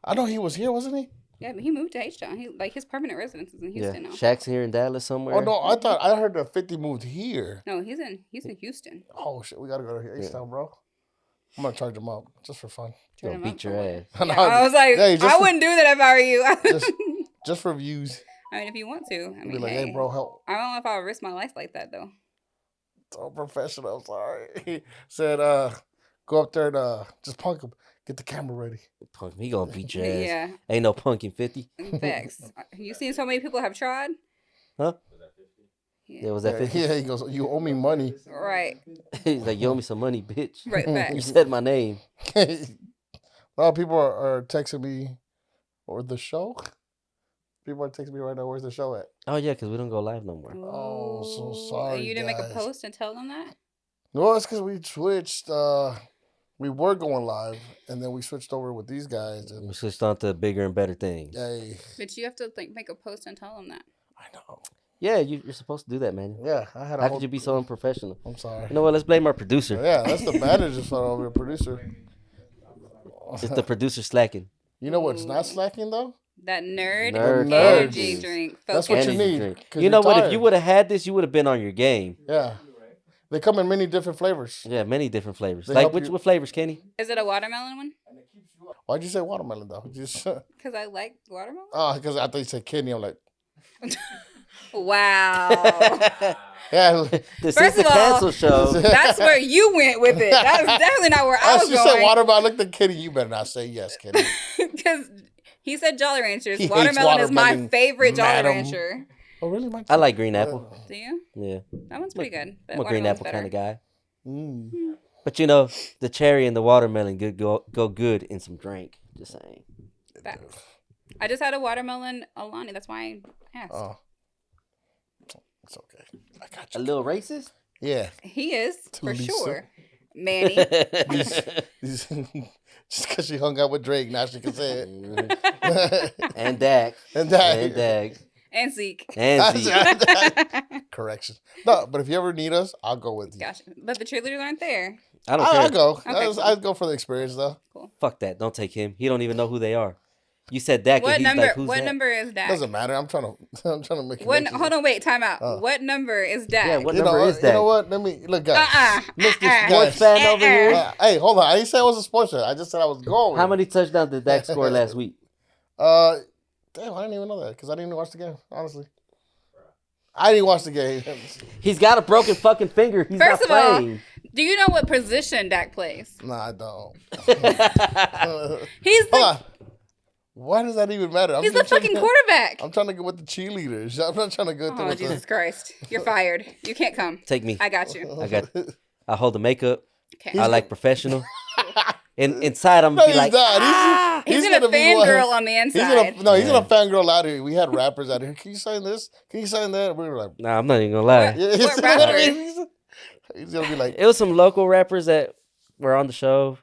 I know he was here, wasn't he? Yeah, but he moved to H-Town. His permanent residence is in Houston now. Shaq's here in Dallas somewhere. Oh no, I heard that 50 moved here. No, he's in Houston. Oh shit, we gotta go to H-Town, bro. I'm gonna charge him up just for fun. Gonna beat your ass. Yeah, I was like, I wouldn't do that if I were you. just for views. I mean, if you want to. I mean, be like, hey, bro, help. I don't know if I'll risk my life like that though. So professional. I'm sorry. He said, go up there and just punk him. Get the camera ready. Punk, he gonna beat your ass. Yeah. Ain't no punking 50. Facts. You seen so many people have tried? Huh? Yeah, was that 50? Yeah, he goes, you owe me money. Right. He's like, you owe me some money, bitch. Right, facts. You said my name. A lot of people are texting me, or the show? People are texting me right now, where's the show at? Oh, yeah, because we don't go live no more. Oh, so sorry, you didn't make a post and tell them that? No, it's because we switched. We were going live, and then we switched over with these guys. And we switched on to bigger and better things. Hey. But you have to make a post and tell them that. I know. Yeah, you're supposed to do that, man. Yeah, I had. How could you be so unprofessional? I'm sorry. You know what? Let's blame our producer. Yeah, that's the manager's fault over the producer. It's the producer slacking. You know what's not slacking though? That nerd energy drink. That's what you need. You know what? If you would have had this, you would have been on your game. Yeah. They come in many different flavors. Yeah, many different flavors. Like what flavors, Kenny? Is it a watermelon one? Why'd you say watermelon though? Because I like watermelon. Oh, because I thought you said Kenny. I'm like. Wow. Yeah. This is the cancel show. That's where you went with it. That was definitely not where I was going. She said watermelon. I looked at Kenny. You better not say yes, Kenny. Because he said Jolly Ranchers. Watermelon is my favorite Jolly Rancher. Oh, really? I like green apple. Do you? Yeah. That one's pretty good. I'm a green apple kind of guy. Mm. But you know, the cherry and the watermelon go good in some drink. Just saying. Facts. I just had a watermelon Alani. That's why I asked. Oh, it's okay. I got A you. little racist? Yeah. He is for Telisa. sure, Manny. Just because she hung out with Drake, now she can say it. And Dak. And Dak. And Dak. And Zeke. And Zeke. Correction. No, but if you ever need us, I'll go with you. Gosh, but the cheerleaders aren't there. I don't care. I'll go. Okay, cool. I'd go for the experience, though. Cool. Fuck that. Don't take him. He don't even know who they are. You said Dak, What and he's number? like, who's What that? number is Dak? Doesn't matter. I'm trying to make What? connections. Hold on, wait. Time out. Oh. What number is Dak? Yeah, what You number know, is you that? know what? Let me look, guys. Look, this Sports guys. fan over here. Hey, hold on. I didn't say I was a sports fan. I just said I was going. How many touchdowns did Dak score last week? Damn, I didn't even know that because I didn't even watch the game. Honestly, I didn't watch the game. He's got a broken fucking finger. He's First not of all, playing. Do you know what position Dak plays? No, I don't. He's Hold the, on. Why does that even matter? he's the fucking quarterback. I'm trying to get with the cheerleaders. I'm not trying to go through Oh, with Jesus Christ. You're fired. You can't come. Take me. I got you. I hold the makeup. Okay. I like professional. And inside, I'm No, gonna be he's like, not. He's gonna be fangirl one- on the He's inside. he's gonna fangirl out here. We had rappers out here. Can you sign this? Can you sign that? We were like, nah, I'm not even gonna lie. yeah, What you see rappers? I mean? He's gonna be like, It was some local rappers that were on the show,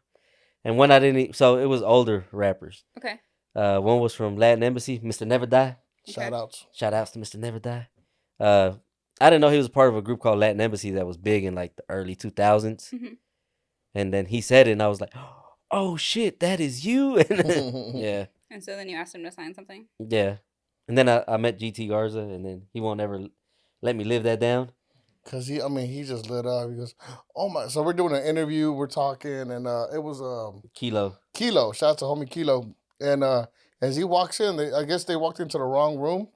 and one I didn't. So it was older rappers. Okay. One was from Latin Embassy, Mr. Never Die. shout outs. Shout outs to Mr. Never Die. I didn't know he was a part of a group called Latin Embassy that was big in like the early 2000s. Mhm. And then he said it, and I was like, oh shit, that is you. Yeah, And so then you asked him to sign something. yeah. And then I met GT Garza, and then he won't ever let me live that down. Cause he just lit up. He goes, oh my! So we're doing an interview. We're talking, and it was Kilo. Kilo. Shout out to homie Kilo. And as he walks in, I guess they walked into the wrong room.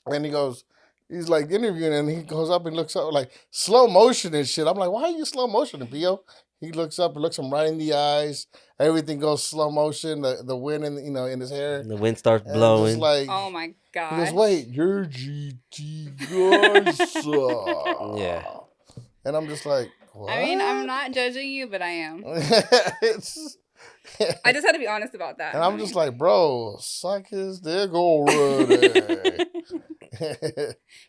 And he goes, he's like interviewing, and he goes up and looks up like slow motion and shit. I'm like, why are you slow motioning, Pio? He looks up and looks him right in the eyes. Everything goes slow motion. The wind in his hair. And the wind starts And blowing. just like, Oh my he god. goes, wait, you're GT Garza. Yeah. And I'm just like, what? I mean, I'm not judging you, but I am. It's- I just had to be honest about that. and I'm just like, bro, suck his dick already.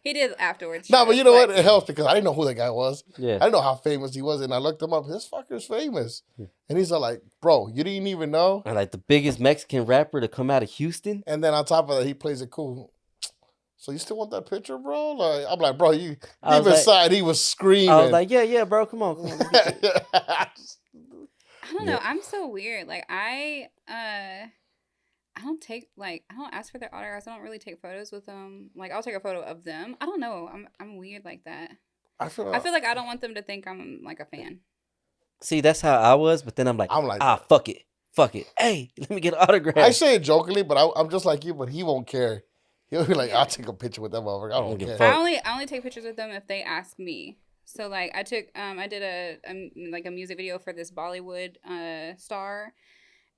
He did afterwards. No, He but was you know what? like- It helps because I didn't know who that guy was. Yeah. I didn't know how famous he was, and I looked him up. This fucker's famous. And he's all like, bro, you didn't even know? And like the biggest Mexican rapper to come out of Houston. And then on top of that, he plays it cool. So you still want that picture, bro? Like, I'm like, bro, you I deep was like- inside, he was screaming. I was like, yeah, bro, come on. Let's get it." I don't know. I'm so weird. Like I don't ask for their autographs. I don't really take photos with them. Like I'll take a photo of them. I don't know. I'm weird like that. I feel I feel like I don't want them to think I'm like a fan. See, that's how I was, but then I'm like, fuck it. Hey, let me get an autograph. I say it jokingly, but I'm just like you, but he won't care. He'll be like, I'll take a picture with them over. I don't give a care. fuck. I only take pictures with them if they ask me. So like I took I did a music video for this Bollywood star,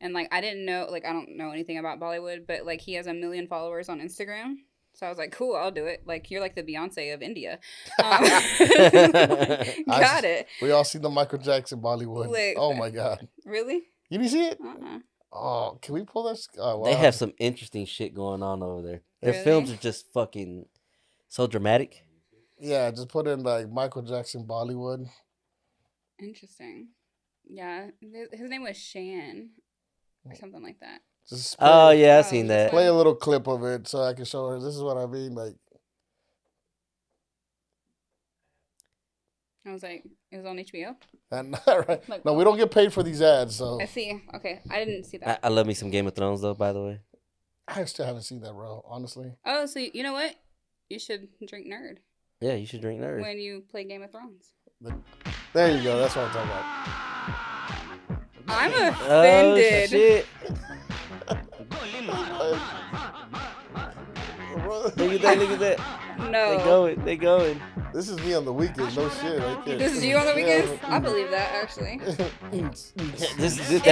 and like I didn't know, like I don't know anything about Bollywood, but like he has 1 million followers on Instagram. So I was like, cool, I'll do it. Like you're like the Beyonce of India. Got it. We all seen the Michael Jackson Bollywood. Wait, oh my god, Really? you didn't see it? Uh-uh. Oh, can we pull that? Oh, wow. They have some interesting shit going on over there. Their Really? films are just fucking so dramatic. Yeah, just put in like Michael Jackson Bollywood. Interesting. Yeah, his name was Shan or something like that. Just Oh play, yeah, I Oh, seen just that. play a little clip of it so I can show her. This is what I mean. Like, I was like, it was on HBO. and, right. Like- No, we don't get paid for these ads, so I see. Okay, I didn't see that. I love me some Game of Thrones though, by the way. I still haven't seen that, bro. Honestly, Oh, so you know what? You should drink Nerd Yeah, you should drink Nerd. when you play Game of Thrones. there you go. That's what I'm talking about. I'm Oh offended. shit! Look at that! Look at that! No. They going! This is me on the weekends. No shit. I can't. This is you on the weekends? Yeah. I believe that, actually. That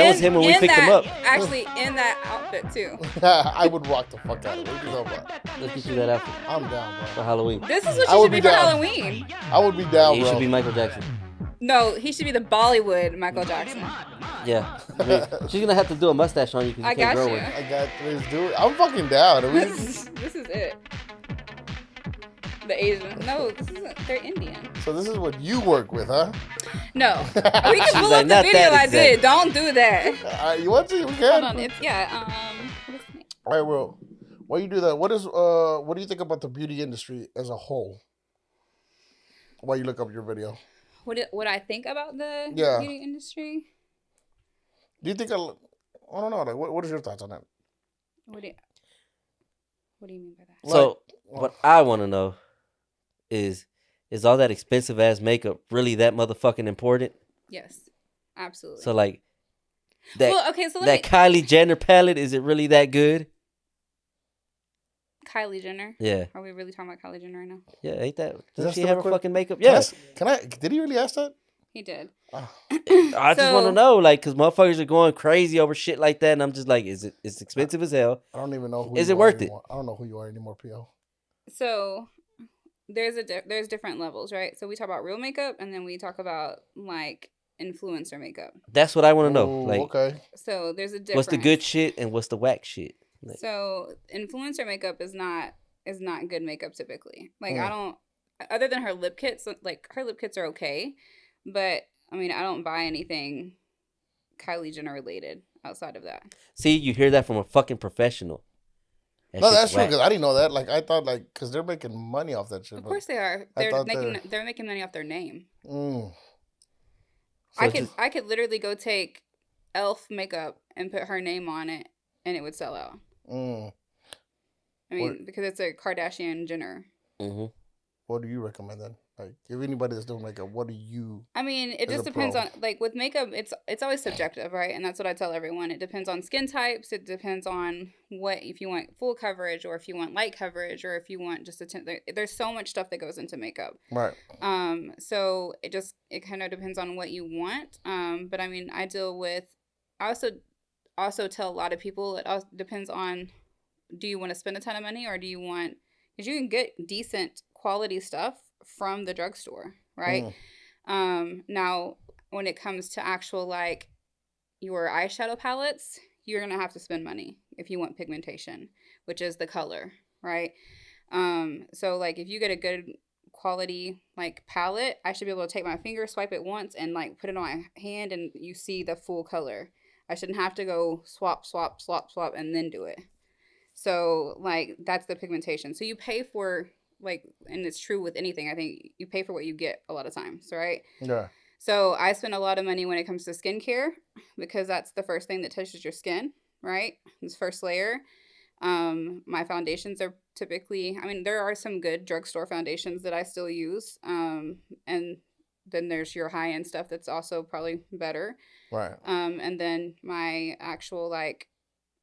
was him when we picked him up. Actually, in that outfit, too. I would rock the fuck out of it. What you talking about? Let's get you that outfit I'm down, for bro. Halloween. This is what I you would should be be for down. Halloween. I would be down, He bro. should be Michael Jackson. No, he should be the Bollywood Michael Jackson. Yeah. I mean, she's gonna have to do a mustache on you because you can't grow one. I got this, dude. I'm fucking down. This is it. The Asian. No, this isn't. They're Indian. So this is what you work with, huh? No. We can pull like, up the "Not video that I exact." did. Don't do that. You want to? We can. Hold on. It's, yeah. What is the name? All right, well, while you do that, what do you think about the beauty industry as a whole? While you look up your video. What I think about the beauty industry? Do you think I don't know. Like, what is your thoughts on that? What do you mean by that? So what I want to know is all that expensive ass makeup really that motherfucking important? Yes, absolutely. So like that. Well, okay, so that Kylie Jenner palette, is it really that good? Kylie Jenner. Yeah. Are we really talking about Kylie Jenner right now? Yeah, ain't that? Does that she still have her quick- fucking makeup? Yes. Did he really ask that? He did. Oh. I just want to know, like, because motherfuckers are going crazy over shit like that, and I'm just like, it's expensive as hell. I don't even know who. Is it worth it? I don't know who you are anymore, P.O. So there's different levels, right? So we talk about real makeup, and then we talk about like influencer makeup. That's what I want to know. Ooh, Like, okay. So there's a difference. what's the good shit and what's the whack shit? Like, So influencer makeup is not good makeup typically. Like I don't, other than her lip kits, like her lip kits are okay, but I mean I don't buy anything Kylie Jenner related outside of that. see, you hear that from a fucking professional. No, that's true whack. because I didn't know that. Like I thought, like because they're making money off that shit. Of course they are. They're making money off their name. So I could literally go take Elf makeup and put her name on it, and it would sell out. I mean, because it's a Kardashian Jenner. Mm-hmm. What do you recommend then? Like, if anybody that's doing makeup, what do you? I mean, it just depends on, like, with makeup, it's always subjective, right? And that's what I tell everyone. It depends on skin types. It depends on if you want full coverage or if you want light coverage or if you want just there's so much stuff that goes into makeup. Right. So it kind of depends on what you want. But I mean, I also tell a lot of people it also depends on, do you want to spend a ton of money or do you want, because you can get decent quality stuff from the drugstore, right? Now, when it comes to actual, like, your eyeshadow palettes, you're going to have to spend money if you want pigmentation, which is the color, right? So, like, if you get a good quality, like, palette, I should be able to take my finger, swipe it once, and, like, put it on my hand, and you see the full color. I shouldn't have to go swap, and then do it. So, like, that's the pigmentation. So you pay for, like, and it's true with anything. I think you pay for what you get a lot of times, right? Yeah. So I spend a lot of money when it comes to skincare because that's the first thing that touches your skin, right? This first layer. My foundations are typically, I mean, there are some good drugstore foundations that I still use. And then there's your high-end stuff that's also probably better. Right. And then my actual, like,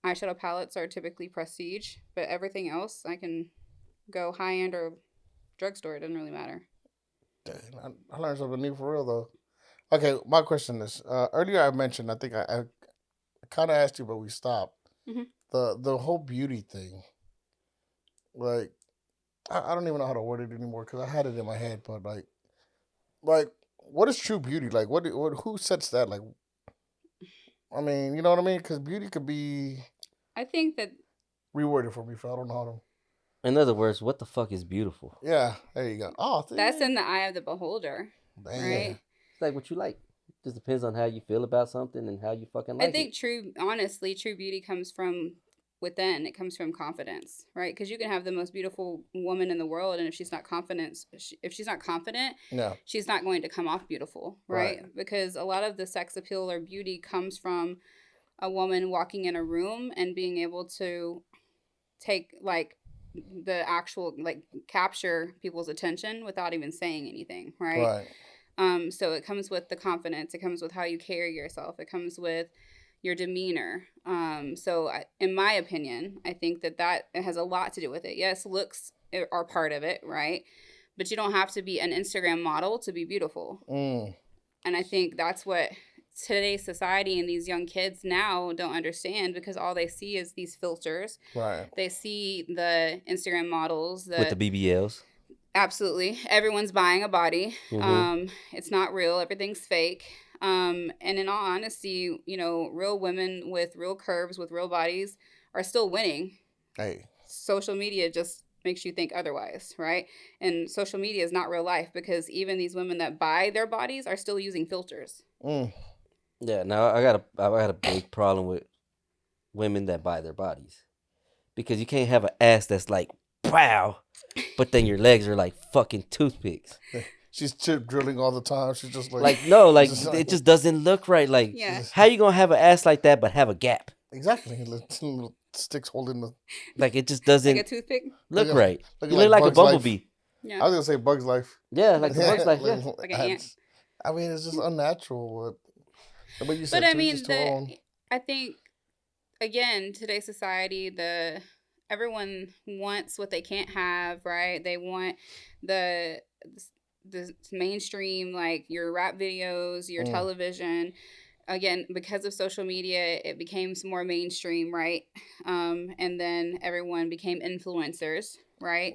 eyeshadow palettes are typically prestige, but everything else I can go high-end or drugstore. It doesn't really matter. Dang, I learned something new for real though. Okay, my question is, earlier I mentioned, I think I kind of asked you, but we stopped. Mm-hmm. The whole beauty thing. Like, I don't even know how to word it anymore because I had it in my head, but like, what is true beauty? Like, who sets that? Like, I mean, you know what I mean? Because beauty could be. I think that. Reworded for me, so I don't know how to. In other words, what the fuck is beautiful? Yeah, there you go. Oh, that's in the eye of the beholder. Damn. Right? It's like what you like. It just depends on how you feel about something and how you fucking like it. I think true beauty comes from within. It comes from confidence, right? Because you can have the most beautiful woman in the world, and if she's not confident, she's not going to come off beautiful, right? Because a lot of the sex appeal or beauty comes from a woman walking in a room and being able to take, like, the actual, like, capture people's attention without even saying anything, right? So it comes with the confidence. It comes with how you carry yourself. It comes with your demeanor. In my opinion, I think that it has a lot to do with it. Yes, looks are part of it, right? But you don't have to be an Instagram model to be beautiful. And I think that's what today's society and these young kids now don't understand, because all they see is these filters. Right. They see the Instagram models with the BBLs. Absolutely. Everyone's buying a body. Mm-hmm. It's not real. Everything's fake. And in all honesty, real women with real curves, with real bodies are still winning. Hey. Social media just makes you think otherwise, right? And social media is not real life, because even these women that buy their bodies are still using filters. Yeah, now I got a big problem with women that buy their bodies, because you can't have an ass that's like wow, but then your legs are like fucking toothpicks. She's chip drilling all the time. She's just it just doesn't look right. Like, how you gonna have an ass like that but have a gap? Exactly. Little sticks holding the. Like, it just doesn't like a toothpick. Look right. You look like a bumblebee. Yeah. I was gonna say Bug's Life. Yeah, like the Bug's Life. Yeah. Like an ant. I mean, it's just unnatural. But you said, but I mean, I think again, today's society, everyone wants what they can't have, right? They want the mainstream, like your rap videos, your television. Again, because of social media, it became more mainstream, right? And then everyone became influencers, right?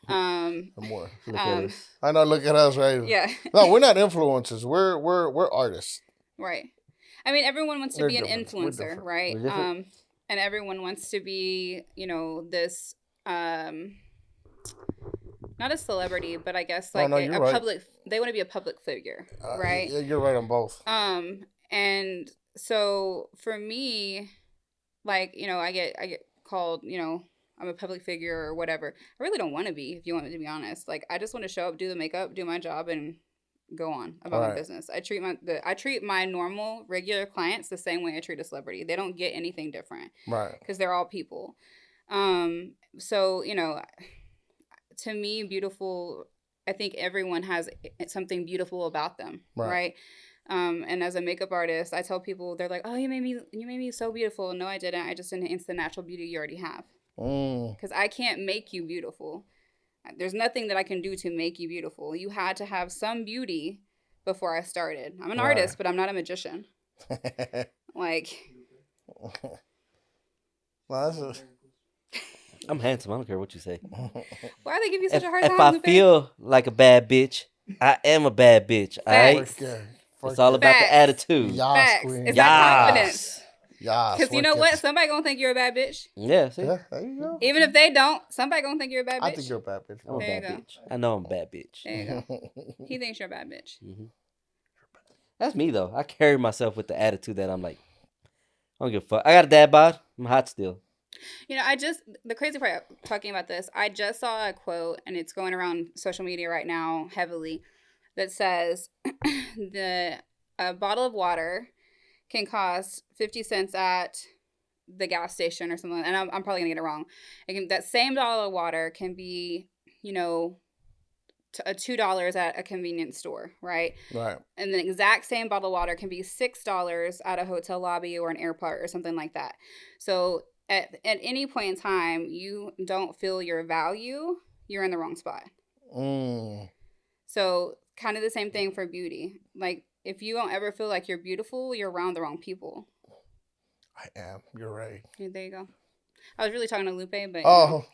More. Look at us. I know. Look at us, right? Yeah. No, we're not influencers. We're artists. Right. I mean, everyone wants to be an influencer, right? And everyone wants to be, this, not a celebrity, but I guess like a public. They want to be a public figure, right? Yeah, you're right on both. And so for me, like, I get called, I'm a public figure or whatever. I really don't want to be, if you want me to be honest. Like, I just want to show up, do the makeup, do my job, and go on about my business. I treat my normal, regular clients the same way I treat a celebrity. They don't get anything different, right? Because they're all people. So to me, beautiful. I think everyone has something beautiful about them, right? And as a makeup artist, I tell people, they're like, "Oh, you made me so beautiful." No, I didn't. I just enhanced the natural beauty you already have. Because I can't make you beautiful. There's nothing that I can do to make you beautiful. You had to have some beauty before I started. I'm an artist, but I'm not a magician. Like, I'm handsome. I don't care what you say. Why do they give you such a hard time? If I feel like a bad bitch, I am a bad bitch. All right. It's all about the attitude. Facts. It's that confidence. Yeah, because you know what? Somebody gonna think you're a bad bitch. Yeah, see? Yeah, there you go. Even if they don't, somebody gonna think you're a bad bitch. I think you're a bad bitch. I'm a bad bitch. I know I'm a bad bitch. There you go. He thinks you're a bad bitch. Mm-hmm. That's me though. I carry myself with the attitude that I'm like, I don't give a fuck. I got a dad bod. I'm hot still. The crazy part talking about this, I just saw a quote, and it's going around social media right now heavily, that says a bottle of water can cost 50 cents at the gas station or something. And I'm probably going to get it wrong. That same bottle of water can be, $2 at a convenience store, right? Right. And the exact same bottle of water can be $6 at a hotel lobby or an airport or something like that. So at any point in time, you don't feel your value, you're in the wrong spot. So kind of the same thing for beauty. Like, if you don't ever feel like you're beautiful, you're around the wrong people. I am. You're right. Yeah, there you go. I was really talking to Lupe, but... Oh.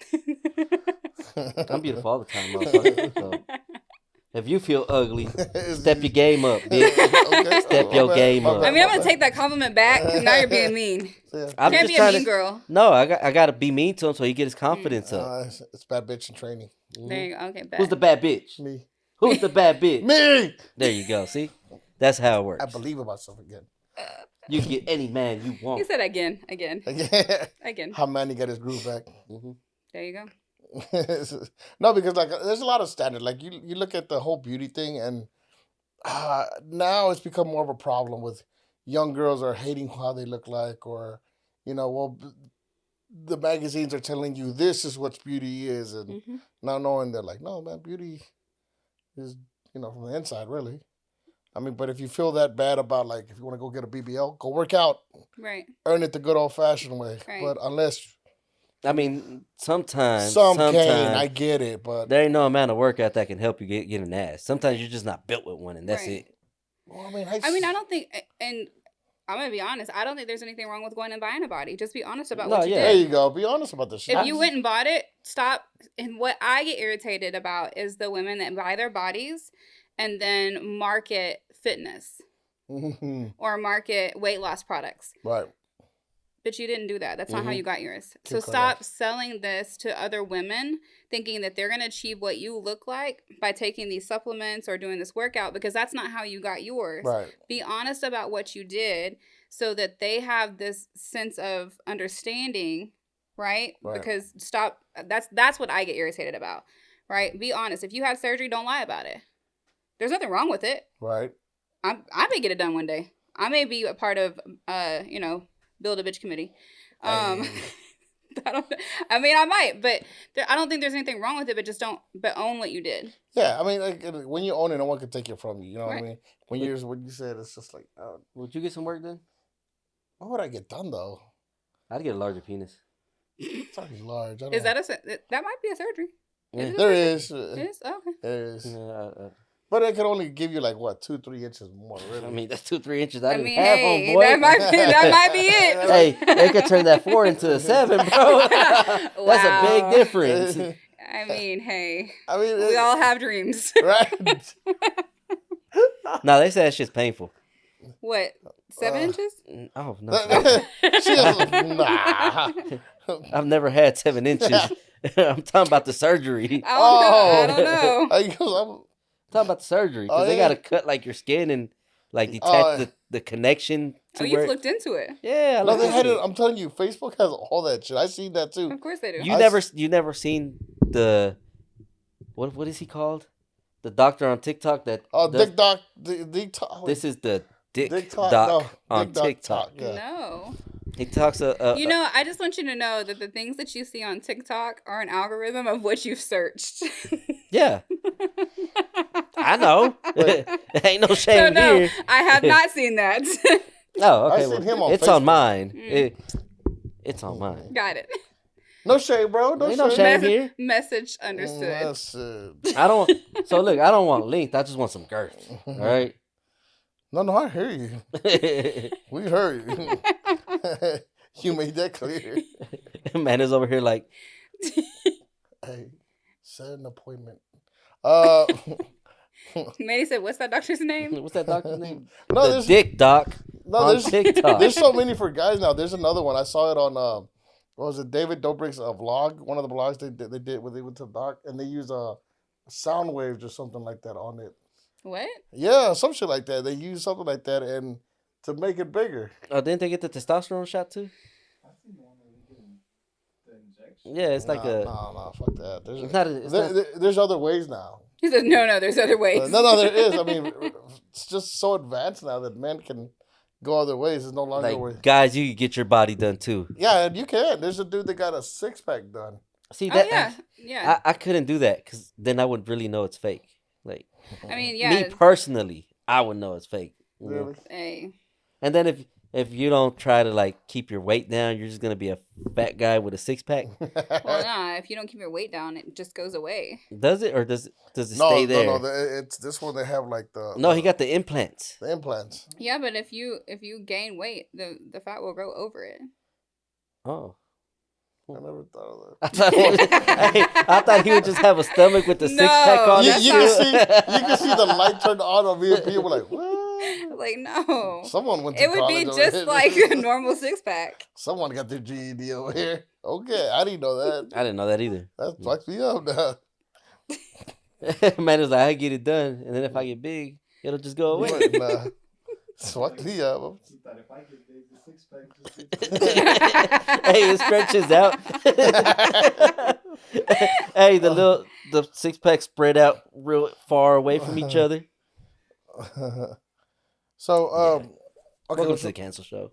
I'm beautiful all the time, motherfucker. So if you feel ugly, step your game up, bitch. Okay. Step your game up. I mean, I'm going to take that compliment back, because now you're being mean. You can't be a mean girl. No, I got to be mean to him so he get his confidence up. It's bad bitch in training. Mm-hmm. There you go. Okay, bad. Who's the bad bitch? Me. Who's the bad bitch? Me! There you go. See? That's how it works. I believe in myself again. You can get any man you want. He said again. Again. How Manny got his groove back. Mm-hmm. There you go. No, because there's a lot of standard. Like you look at the whole beauty thing, and now it's become more of a problem with young girls are hating how they look like, or the magazines are telling you this is what beauty is, and not knowing they're like, no, man, beauty is from the inside, really. I mean, but if you feel that bad about, like, if you want to go get a BBL, go work out. Right. Earn it the good old-fashioned way. Right. But unless... I mean, sometimes can, I get it, but... There ain't no amount of workout that can help you get an ass. Sometimes you're just not built with one, and that's it. Well, I mean, I don't think... And I'm going to be honest. I don't think there's anything wrong with going and buying a body. Just be honest about what you did. There you go. Be honest about this shit. If you went and bought it, stop. And what I get irritated about is the women that buy their bodies and then market fitness. or market weight loss products. Right. But you didn't do that. That's not how you got yours. So Correct. stop selling this to other women, thinking that they're going to achieve what you look like by taking these supplements or doing this workout, because that's not how you got yours. Right. Be honest about what you did so that they have this sense of understanding, right? Because that's what I get irritated about, right? Be honest. If you had surgery, don't lie about it. There's nothing wrong with it. Right. I may get it done one day. I may be a part of, Build a Bitch committee. I might, but I don't think there's anything wrong with it, but own what you did. Yeah, I mean, like, when you own it, no one can take it from you. You know what I Right. mean? When you said, it's just like, Would you get some work done? what would I get done, though? I'd get a larger penis. It's already large. That might be a surgery? Yeah. There is. It is? Oh, okay. There is. Yeah, But it could only give you, like, what, 2-3 inches more, really? I mean, that's 2-3 inches. I didn't have hey, on, boy. that might be it. Hey, they could turn that 4 into a 7, bro. That's a big difference. I mean, hey. I mean, We all have dreams. Right? No, they say that shit's painful. What? 7 inches? Oh, no. She was like, nah. I've never had 7 inches. I'm talking about the surgery. I don't know. I'm Talking about the surgery. Because they got to cut, like, your skin and, like, detach the connection to you've looked into it. Yeah. No, they had it. I'm telling you, Facebook has all that shit. I seen that, too. Of course they do. You never seen the... What is he called? The doctor on TikTok that... Dick Doc. Dick Doc. This is the Dick Doc Doc on Dick Doc TikTok. yeah. No. He talks... I just want you to know that the things that you see on TikTok are an algorithm of what you've searched. Yeah. I know. Ain't no shame here. I have not seen that. Oh, okay. I seen him on it's Facebook. on mine. It's on mine. Got it. No shade, bro. Ain't no shame here. Message understood. I don't... So, look, I don't want length. I just want some girth. All right? No, I hear you. We heard you. You made that clear. Man is over here like... Hey, set an appointment. Manny said, "What's that doctor's name?" What's that doctor's name? No, the Dick Doc on there's TikTok. There's so many for guys now. There's another one. I saw it on what was it? David Dobrik's vlog. One of the vlogs they did where they went to the doc and they use sound waves or something like that on it. What? Yeah, some shit like that. They use something like that and to make it bigger. Oh, didn't they get the testosterone shot too? I think the one that we did the injection. Yeah, it's like Nah, fuck that. There's There's other ways now. He says, "No, there's other ways." No, there is. I mean, it's just so advanced now that men can go other ways. It's no longer like way. guys, you can get your body done too. Yeah, and you can. There's a dude that got a 6-pack done. See that? Yeah. I couldn't do that because then I would really know it's fake. Like, I mean, yeah. me personally, I would know it's fake. You know? Really? Hey. And then if you don't try to like keep your weight down, you're just gonna be a fat guy with a 6-pack. Well, nah. If you don't keep your weight down, it just goes away. Does it or does it stay there? No. It's this one. They have like the. No, he got the implants. The implants. Yeah, but if you gain weight, the fat will grow over it. Oh. I never thought of that. I thought he would just have a stomach with the 6-pack on it. You can see the light turned on me and people like, what? Like, no. Someone went to It would college be over just here. like a normal 6-pack. Someone got their GED over here. Okay, I didn't know that. I didn't know that either. That fucks me up now. Man was like, I get it done, and then if I get big, it'll just go away. Nah. Fuck me up. That if I get big, the 6-pack just Hey, it stretches out. Hey, the 6-pack spread out real far away from each other. So, okay, Welcome to the cancel show.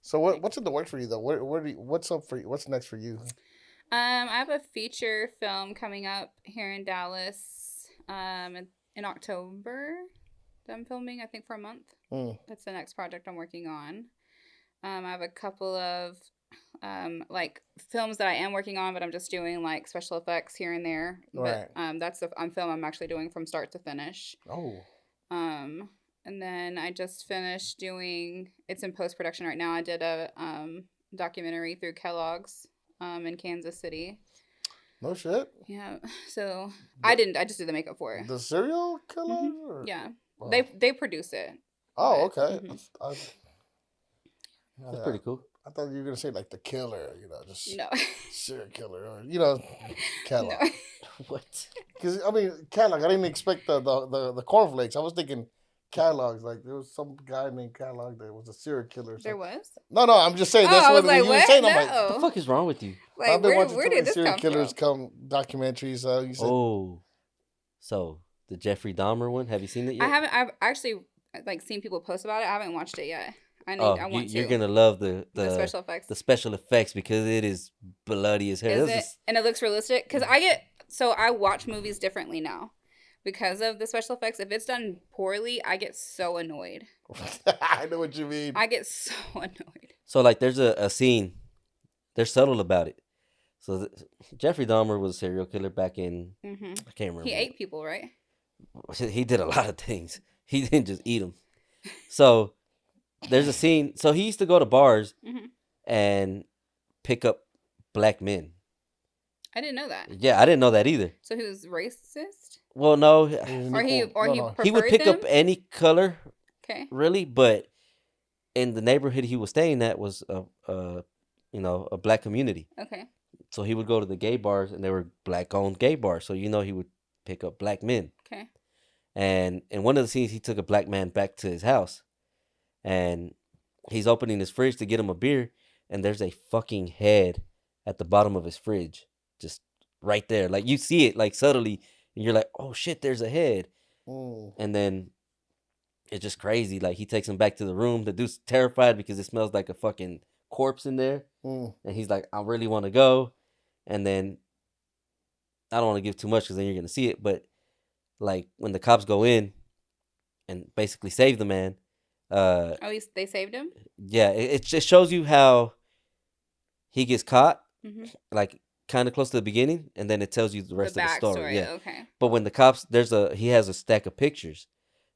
So what's in the works for you though? What's up for you? What's next for you? I have a feature film coming up here in Dallas in October that I'm filming, I think, for a month. That's the next project I'm working on. I have a couple of like films that I am working on, but I'm just doing like special effects here and there. Right. But that's the film I'm actually doing from start to finish. Oh. And then I just finished doing, it's in post-production right now. I did a documentary through Kellogg's in Kansas City. No shit. Yeah. So I just did the makeup for it. The serial killer? Yeah. Oh. They produce it. Oh, but- okay. Mhm. That's pretty cool. I thought you were gonna say like the killer, just No. serial killer, or Kellogg. No. What? Because I mean, Kellogg. I didn't expect the cornflakes. I was thinking Kellogg's. Like there was some guy named Kellogg that was a serial killer. Or There something. was? No, I'm just saying. That's I was what like, you were what? saying. I'm like, What the No. fuck is wrong with you? I've Like, been where, watching where too many did this serial come killers from? documentaries. You said, Oh, so the Jeffrey Dahmer one. Have you seen it yet? I haven't. I've actually like seen people post about it. I haven't watched it yet. I want you're to. gonna love the special effects. the special effects because it is bloody as hell. Is This it? And it looks realistic because I watch movies differently now because of the special effects. If it's done poorly, I get so annoyed. I know what you mean. I get so annoyed. So like, there's a scene. They're subtle about it. So Jeffrey Dahmer was a serial killer back in. Hmm I can't remember. He ate people, right? He did a lot of things. He didn't just eat them. So there's a scene. So he used to go to bars Mhm. and pick up black men. I didn't know that. Yeah, I didn't know that either. So he was racist, Well, no, or he preferred he would pick them? up any color, Okay. really, but in the neighborhood he was staying at was a black community. Okay. So he would go to the gay bars, and they were black-owned gay bars. So he would pick up black men. Okay. And in one of the scenes, he took a black man back to his house, and he's opening his fridge to get him a beer, and there's a fucking head at the bottom of his fridge, just right there. Like you see it like subtly, and you're like, "Oh shit, there's a head." Mm. And then it's just crazy. Like he takes him back to the room. The dude's terrified because it smells like a fucking corpse in there, Mm. and he's like, "I really want to go," and then I don't want to give too much because then you're gonna see it, but. Like when the cops go in and basically save the man, They saved him. yeah, it just shows you how he gets caught, Mm-hmm. like kind of close to the beginning, and then it tells you the rest of the story. Yeah, Okay. but when the cops, he has a stack of pictures,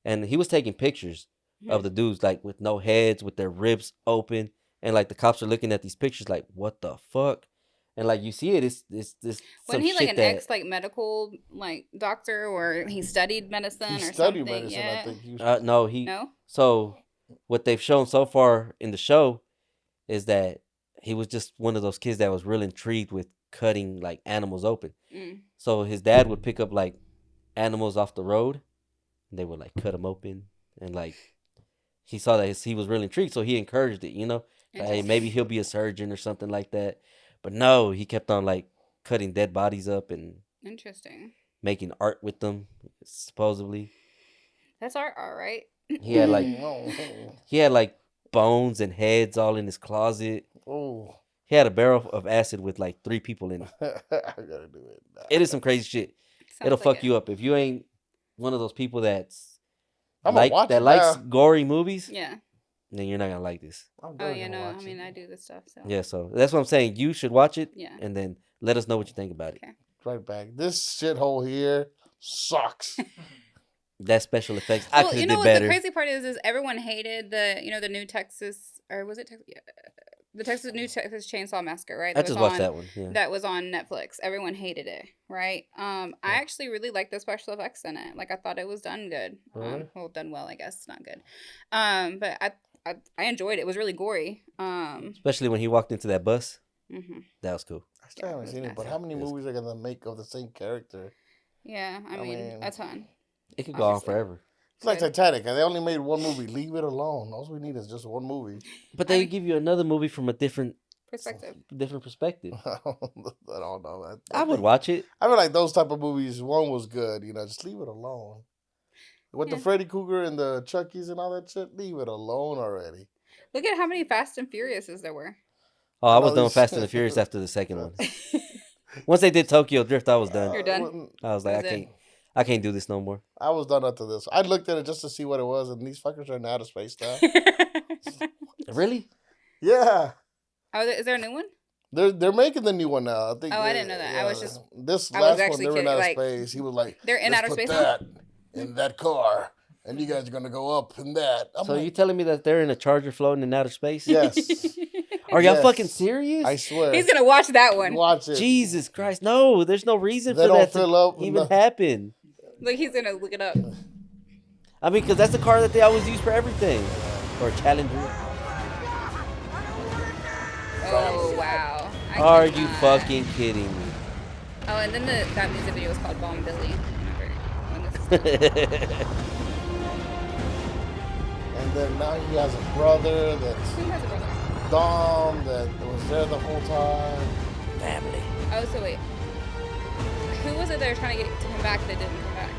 and he was taking pictures Mhm. of the dudes like with no heads, with their ribs open, and like the cops are looking at these pictures like, what the fuck? And like you see it, it's Wasn't some he like shit an that ex medical doctor, or he studied medicine He or studied something? medicine, Yeah. I think. He was, no he No. So, what they've shown so far in the show is that he was just one of those kids that was real intrigued with cutting like animals open. Mm. So his dad would pick up like animals off the road, and they would like cut them open, and like he saw that he was really intrigued, so he encouraged it. Like, hey, maybe he'll be a surgeon or something like that. But no, he kept on like cutting dead bodies up and Interesting. making art with them, supposedly. That's art, right? He had like oh, he had like bones and heads all in his closet. oh. He had a barrel of acid with like 3 people in it. I gotta do it. It is some crazy shit. Sounds It'll like fuck it. you up if you ain't one of those people that's I'ma watch it likes now. gory movies. Yeah. Then you're not gonna like this. I'm Oh definitely yeah, gonna no. watch I mean, it. I do this stuff. So. Yeah, so that's what I'm saying. You should watch it, Yeah. and then let us know what you think about it. Okay. Right back. This shithole here sucks. That special effects, I Well, could you have know did what better. the crazy part is everyone hated the new Texas, or was it Texas? Yeah, the new Texas Chainsaw Massacre, right? I That just was watched on- that one. Yeah. That was on Netflix. Everyone hated it, right? I actually really liked the special effects in it. Like I thought it was done good. Really? Well, done well, I guess. Not good. But I enjoyed it. It was really gory. Especially when he walked into that bus. Mhm. That was cool. I still Yeah, it haven't was seen it, but massive. how many Yes. movies are gonna make of the same character? Yeah, I mean, a ton. It could go on Obviously. forever. It's like Good. Titanic. They only made one movie. Leave it alone. All we need is just one movie. But I they mean- give you another movie from a different Perspective. perspective. I don't know. I would watch it. I feel like those type of movies. One was good. Just leave it alone. With the Yeah. Freddy Krueger and the Chuckies and all that shit, leave it alone already. Look at how many Fast and Furiouses there were. Oh, I I was know done these- Fast and the Furious after the second one. Once they did Tokyo Drift, I was done. You're done? wasn't- I was like, Was it? I can't do this no more. I was done after this. I looked at it just to see what it was, and these fuckers are in outer space now. Really? Yeah, Is there a new one? they're making the new one now. I think. Oh, I didn't know that. I was just- this I was last one. actually They're in kidding, outer like, space. He was like, They're in "Let's outer put space now? that in that car, and you guys are gonna go up in that." I'm So like, you telling me that they're in a charger floating in outer space? Yes. Are y'all Yes. fucking serious? I swear. He's gonna watch that one. Watch it. Jesus Christ! No, there's no reason They for don't that fill to up even enough. happen. Like he's gonna look it up. I mean, because that's the car that they always use for everything. Or a Challenger. Oh, wow. I Are you cannot. fucking kidding me? Oh, and then that music video was called Bomb Billy. Remember when this And then now he has a brother that's Who has a brother? Dom that was there the whole time. Family. Oh, so wait. Who was it they were trying to get to come back that didn't come back?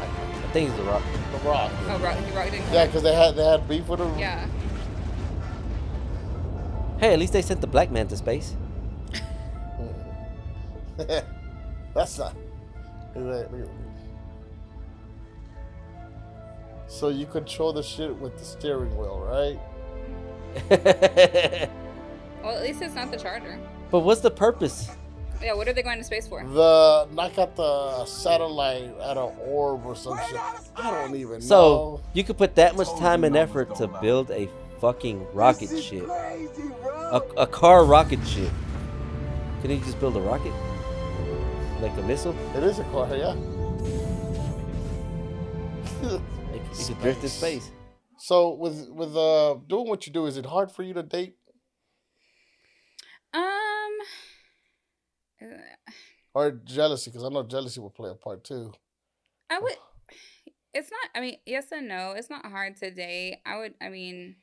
I think it's The Rock. The Rock. Oh, Rock didn't come Yeah, back? because they had beef with him. Yeah. Hey, at least they sent the black man to space. That's not. So you control the shit with the steering wheel, right? Well, at least it's not the Charger. But what's the purpose? Yeah, what are they going to space for? The knock out the satellite at an orb or some shit. I don't even So know. you could put that much time and effort to build a fucking rocket ship, a car rocket ship. Couldn't you just build a rocket, like a missile? It is a car, yeah. You could drift in space. So with doing what you do, is it hard for you to date? Or jealousy? Because I know jealousy will play a part too. I would. It's not. I mean, yes and no. It's not hard to date. I mean,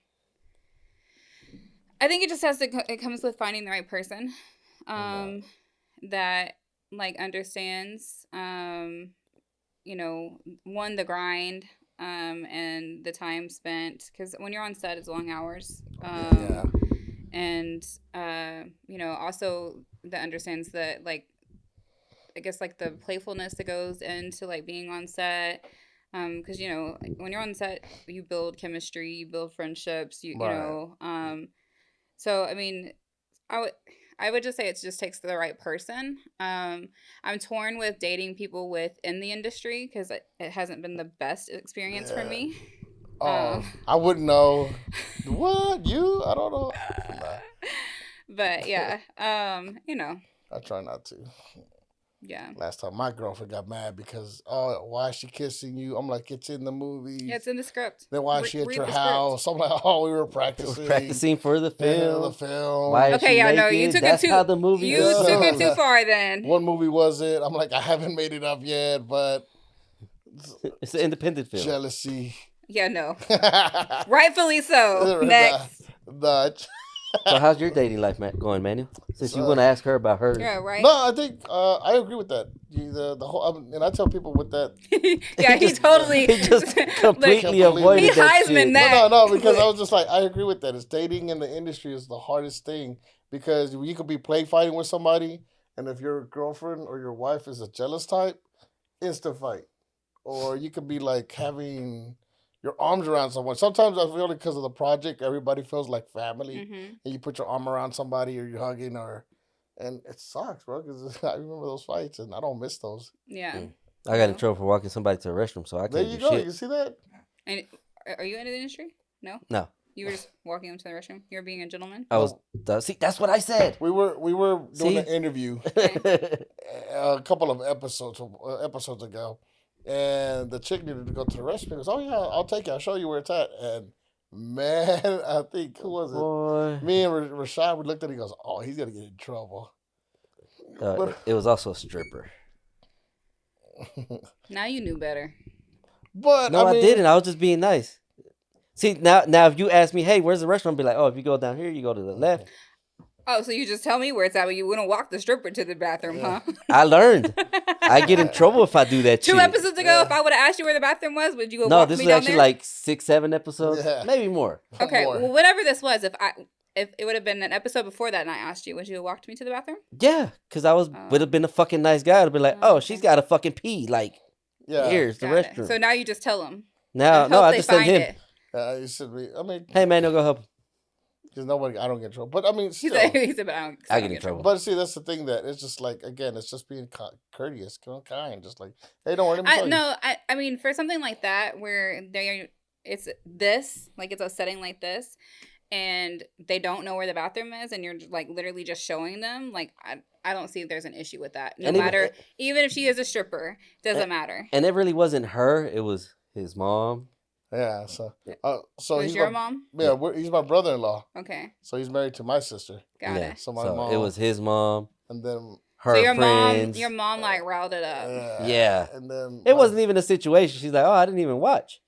I think it just has to. It comes with finding the right person, that like understands, you know, one, the grind, and the time spent. Because when you're on set, it's long hours. Yeah. And you know, also that understands that, like, I guess, like, the playfulness that goes into, like, being on set. Because, you know, when you're on set, you build chemistry, you build friendships, you Right. know. So, I mean, I would just say it just takes the right person. I'm torn with dating people within the industry because it hasn't been the best experience for me. I wouldn't know. What? You? I don't know. Nah, But, yeah, you know, I try not to. yeah. Last time my girlfriend got mad because, why is she kissing you? I'm like, it's in the movie. Yeah, it's in the script. Then why is she at Read your the script. house? I'm like, we were practicing. Practicing for the film. The film. Why is Okay, she yeah, no, naked? you took That's it too. how the movie You is. took it too far then. What movie was it? I'm like, I haven't made it up yet, but It's an independent film. jealousy. Yeah, no. Rightfully so. Next. The So how's your dating life going, Manu? Since you want to ask her about hers. Yeah, right. No, I think I agree with that. The whole and I tell people with that. Yeah, he totally. He just completely Like, avoided he that Heisman shit. that. No, because I was just like, I agree with that. It's dating in the industry is the hardest thing because you could be play fighting with somebody, and if your girlfriend or your wife is a jealous type, instant fight. Or you could be like having your arms around someone. Sometimes I feel like because of the project, everybody feels like family, Mm-hmm. and you put your arm around somebody or you're hugging and it sucks, bro. Because I remember those fights, and I don't miss those. Yeah. I got in trouble for walking somebody to the restroom, so I There can't you do go. shit. You see that? And are you into the industry? No. No. You were just walking into the restroom. You were being a gentleman. I was. See, that's what I said. We were doing See? an interview a couple of episodes ago, and the chick needed to go to the restroom. He goes, "Oh yeah, I'll take you. I'll show you where it's at." And man, I think who was it? Boy. Me and Rashad. We looked at it. He goes, "Oh, he's gonna get in trouble." It was also a stripper. Now you knew better. But No, I mean, didn't. I was just being nice. See, now if you ask me, hey, where's the restaurant? I'll be like, oh, if you go down here, you go to the left. Oh, so you just tell me where it's at, but you wouldn't walk the stripper to the bathroom, huh? I learned. I get in trouble if I do that Two shit. episodes ago, if I would have asked you where the bathroom was, would you go No, walk this me was down actually there? like 6-7 episodes, Yeah. maybe more. Okay, more. well, whatever this was, if it would have been an episode before that and I asked you, would you have walked me to the bathroom? Yeah, because I would have been a fucking nice guy. I'd be like, Oh, oh, she's got to fucking pee. Like, yeah, here's the Got it. restroom. So now you just tell them. Now, no, I just send him. you should be. I mean, Hey, man, no, go help him. because nobody, I don't get in trouble. But I mean, He still. said, but I get in trouble. But see, that's the thing that it's just like again, it's just being courteous, kind, just like, hey, don't worry, let me tell you. No, I mean, for something like that where it's a setting like this, and they don't know where the bathroom is, and you're like literally just showing them, like I don't see if there's an issue with that. No And matter, even if she is a stripper, doesn't matter. And it really wasn't her. It was His mom. Yeah, so Who's he's your my, mom? yeah, he's my brother-in-law. Okay, So he's married to my sister. got Yeah. it. So my So mom. it was his mom, And then her So your friends. mom like riled it up. Yeah. And then It wasn't even a situation. She's like, oh, I didn't even watch.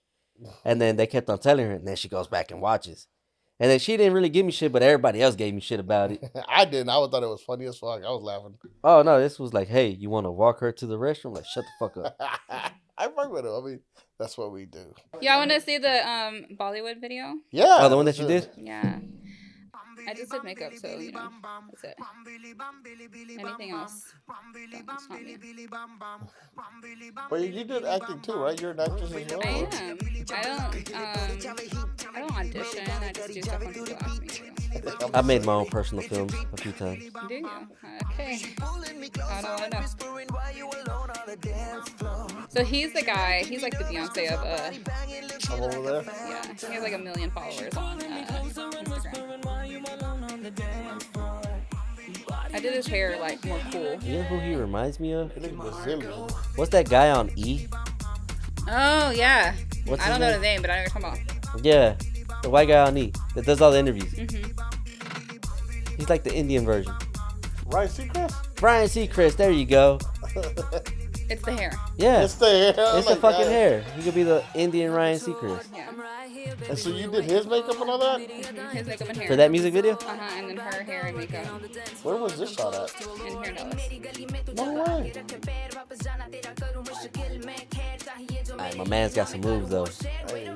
And then they kept on telling her, and then she goes back and watches. And then she didn't really give me shit, but everybody else gave me shit about it. I didn't. I thought it was funny as fuck. I was laughing. Oh, no, this was like, hey, you want to walk her to the restroom? Like, shut the fuck up. I fuck with him. I mean, that's what we do. Y'all want to see the Bollywood video? Yeah. Oh, the one that that's you it. did? Yeah. I just did makeup, so you know, that's it. Anything else? It's not me. But you did acting too, right? You're an actress as well. I am. I don't audition. I just do stuff when people ask me to. I made my own personal films a few times. Do you? Okay. I don't want to know. So he's the guy. He's like the Beyonce of I'm over there. yeah. He has like 1 million followers on Instagram. I did his hair like more cool. You know who he reminds me of? He looks Brazilian. What's that guy on E? Oh yeah. What's I his don't know name? the name, but I know what you're talking about. Yeah, the white guy on E that does all the interviews. Mm-hmm. He's like the Indian version. Ryan Seacrest? Brian Seacrest, there you go. It's the hair. Yeah, It's the hair. it's the fucking hair. He could be the Indian Ryan Seacrest. Yeah. And so you did his makeup and all that? His makeup and hair. For that music video? And then her hair and makeup. Where was this shot at? In here in Dallas. No way. Alright, my man's got some moves though. Hey.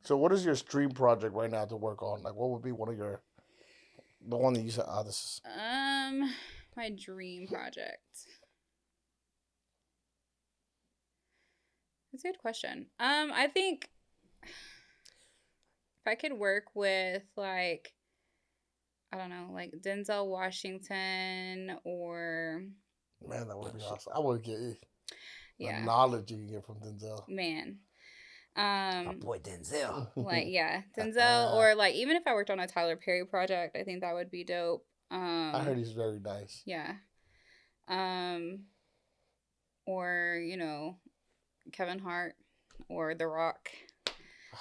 So what is your stream project right now to work on? Like what would be one of the one that you said, this is... My dream project. That's a good question. I think if I could work with like, I don't know, like Denzel Washington or Man, that would be awesome. I would get the yeah, knowledge you can get from Denzel. man. My boy Denzel. Like yeah, Denzel or like even if I worked on a Tyler Perry project, I think that would be dope. I heard he's very nice. Yeah. Or, you know, Kevin Hart or The Rock.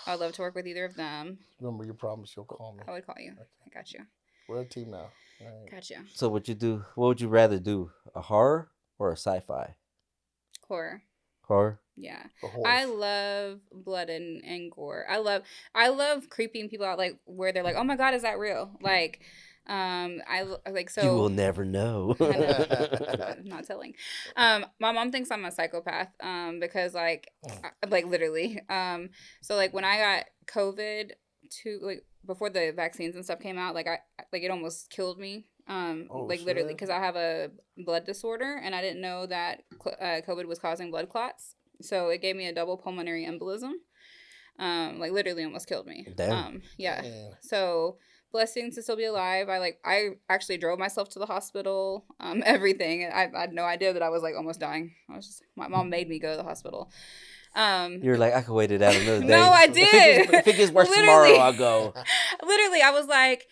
I would love to work with either of them. Remember your promise, you'll call me. I would call you. Okay. I got you. We're a team now. Right. Got you. So what would you rather do? A horror or a sci-fi? Horror. Horror? Yeah. The horse. I love blood and gore. I love creeping people out like where they're like, "Oh my god, is that real?" Like I like so You will never know. I'm not telling. My mom thinks I'm a psychopath because like literally so like when I got COVID like before the vaccines and stuff came out, like it almost killed me. Literally because I have a blood disorder and I didn't know that COVID was causing blood clots. So it gave me a double pulmonary embolism. Literally almost killed me. Damn. Yeah. Man. So blessing to still be alive. I actually drove myself to the hospital, everything. I had no idea that I was like almost dying. I was just, my mom made me go to the hospital. You're like, I could wait it out another day. No, I did. If it gets worse Literally. tomorrow, I'll go. Literally, I was like,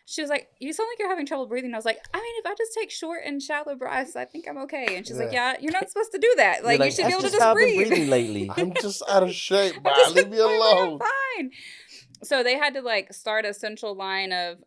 she was like, you sound like you're having trouble breathing. I was like, I mean, if I just take short and shallow breaths, I think I'm okay. And she's like, yeah, you're not supposed to do that. Like, you should be able to "That's just how I've been breathe. breathing lately." I'm just out of shape, I'm bro. just Leave me like, alone. I'm fine. So they had to like start a central line of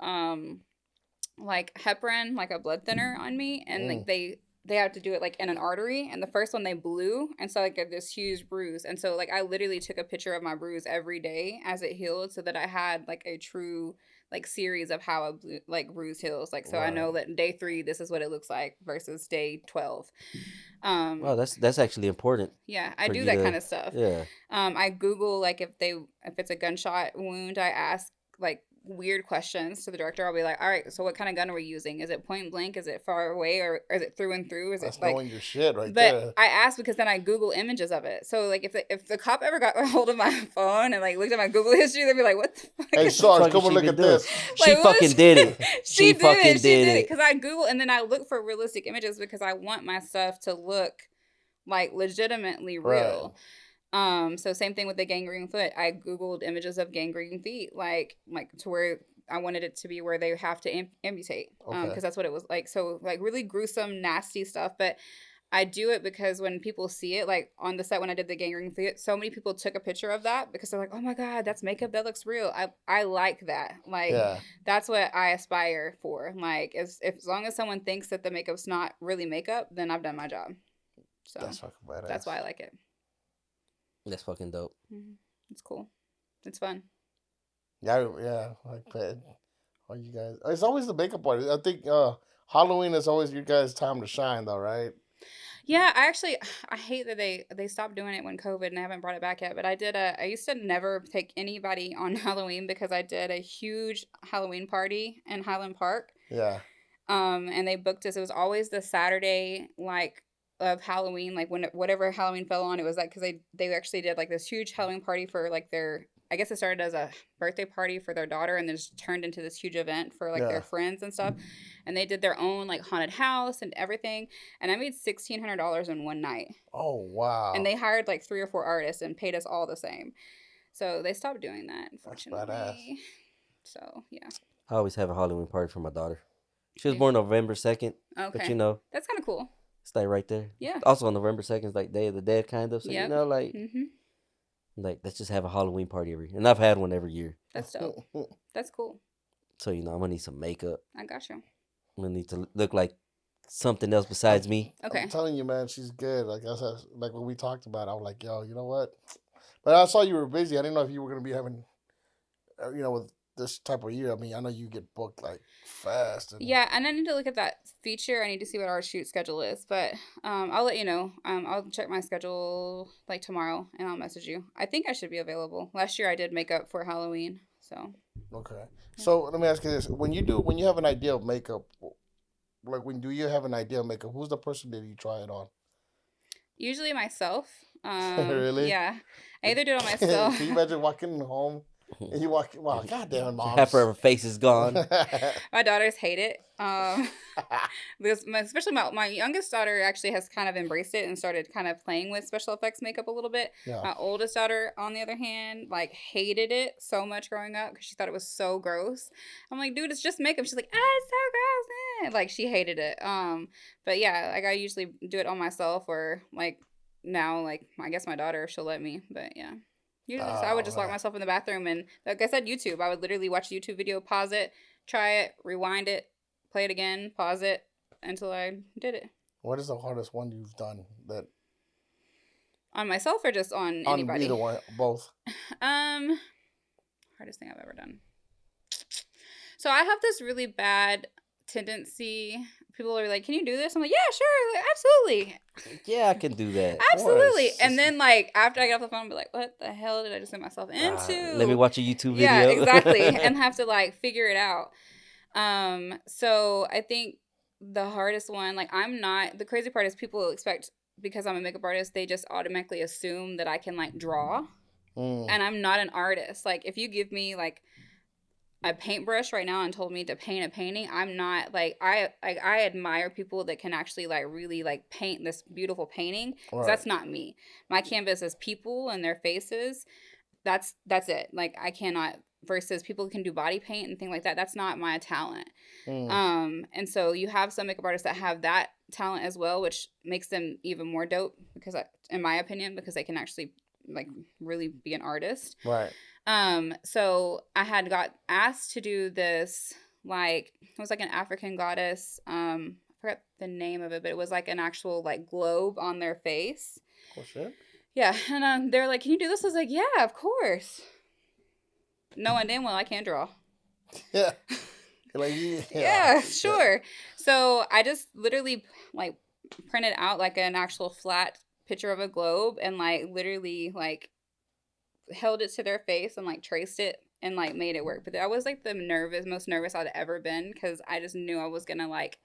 like heparin, like a blood thinner on me, and like they had to do it like in an artery, and the first one they blew, and so like I got this huge bruise, and so like I literally took a picture of my bruise every day as it healed, so that I had like a true like series of how a bruise heals, like so I know that day 3 this is what it looks like versus day 12. Wow, that's actually important. Yeah, I for do you that to- kind of stuff. Yeah. I Google like if it's a gunshot wound, I ask like weird questions to the director. I'll be like, all right, so what kind of gun are we using? Is it point blank? Is it far away? Or is it through and through? Is That's it like knowing your shit right but there. I asked because then I Google images of it. So like if the cop ever got a hold of my phone and like looked at my Google history, they'd be like, what the fuck? Hey, is Sarge, fuck come has and she look been at doing? this. She Like, what fucking is- did it. She fucking did it. because I Google and then I look for realistic images because I want my stuff to look like legitimately real. So same thing with the gangrene foot. I Googled images of gangrene feet, like to where I wanted it to be where they have to amputate, Okay. because that's what it was like. So like really gruesome, nasty stuff. But I do it because when people see it, like on the set when I did the gangrene fit, so many people took a picture of that because they're like, oh my God, that's makeup. That looks real. I like that. Like, Yeah. that's what I aspire for. Like, as long as someone thinks that the makeup's not really makeup, then I've done my job. So That's fucking badass. that's why I like it. That's fucking dope. It's cool. It's fun. Yeah, like that. Oh, you guys. It's always the makeup artist. I think Halloween is always your guys' time to shine, though, right? Yeah, I hate that they stopped doing it when COVID and they haven't brought it back yet. But I used to never take anybody on Halloween because I did a huge Halloween party in Highland Park. Yeah. And they booked us. It was always the Saturday, like, of Halloween, like when whatever Halloween fell on. It was like because they actually did like this huge Halloween party for like their. I guess it started as a birthday party for their daughter and then just turned into this huge event for like their friends and stuff. And they did their own like haunted house and everything. And I made $1,600 in one night. Oh, wow. And they hired like 3 or 4 artists and paid us all the same. So they stopped doing that, unfortunately. That's badass. So, yeah. I always have a Halloween party for my daughter. She was born November 2nd. Okay. But you know. That's kind of cool. It's like right there. Yeah. Also on November 2nd is like Day of the Dead kind of. So, you know, like. Like, let's just have a Halloween party every year. And I've had one every year. That's dope. That's cool. So, you know, I'm going to need some makeup. I got you. I'm going to need to look like something else besides me. Okay. I'm telling you, man, she's good. Like I said, like when we talked about it, I was like, yo, you know what? But I saw you were busy. I didn't know if you were going to be having, you know, with this type of year. I mean, I know you get booked like fast. Yeah, and I need to look at that feature. I need to see what our shoot schedule is. But I'll let you know. I'll check my schedule like tomorrow and I'll message you. I think I should be available. Last year I did makeup for Halloween. So. Okay. So let me ask you this. When you have an idea of makeup, like do you have an idea of makeup, who's the person that you try it on? Usually myself. Really? Yeah. I either do it on myself. Can you imagine walking home and you walk, wow, goddamn, mom. Half of her face is gone. My daughters hate it. Because especially my youngest daughter actually has kind of embraced it and started kind of playing with special effects makeup a little bit. Yeah. My oldest daughter, on the other hand, like hated it so much growing up because she thought it was so gross. I'm like, dude, it's just makeup. She's like, it's so gross. Like she hated it. But yeah, like I usually do it on myself or like now, like I guess my daughter, she'll let me. But yeah. Usually, so I would just lock myself in the bathroom and, like I said, YouTube. I would literally watch a YouTube video, pause it, try it, rewind it, play it again, pause it until I did it. What is the hardest one you've done that? On myself or just on anybody? On either one, both. Hardest thing I've ever done. So I have this really bad tendency. People are like, "Can you do this?" I'm like, "Yeah, sure, like, absolutely." Yeah, I can do that. Absolutely. And then, like, after I get off the phone, I'll be like, what the hell did I just get myself into? Let me watch a YouTube video. Yeah, exactly. And have to, like, figure it out. So I think the hardest one, like, the crazy part is people expect, because I'm a makeup artist, they just automatically assume that I can, like, draw. And I'm not an artist. Like, if you give me, like, a paintbrush right now and told me to paint a painting, I'm not like I admire people that can actually like really like paint this beautiful painting. Right. That's not me. My canvas is people and their faces. That's it. Like I cannot. Versus people who can do body paint and things like that. That's not my talent. And so you have some makeup artists that have that talent as well, which makes them even more dope because, in my opinion, because they can actually like really be an artist. Right. So I had got asked to do this, like, it was like an African goddess. I forgot the name of it, but it was like an actual like globe on their face. Oh shit. Yeah. And they're like, "Can you do this?" I was like, "Yeah, of course." No one damn well I can't draw. Yeah. Like, yeah, sure. So I just literally like printed out like an actual flat picture of a globe and like literally like held it to their face and like traced it and like made it work. But that was like the most nervous I'd ever been because I just knew I was gonna like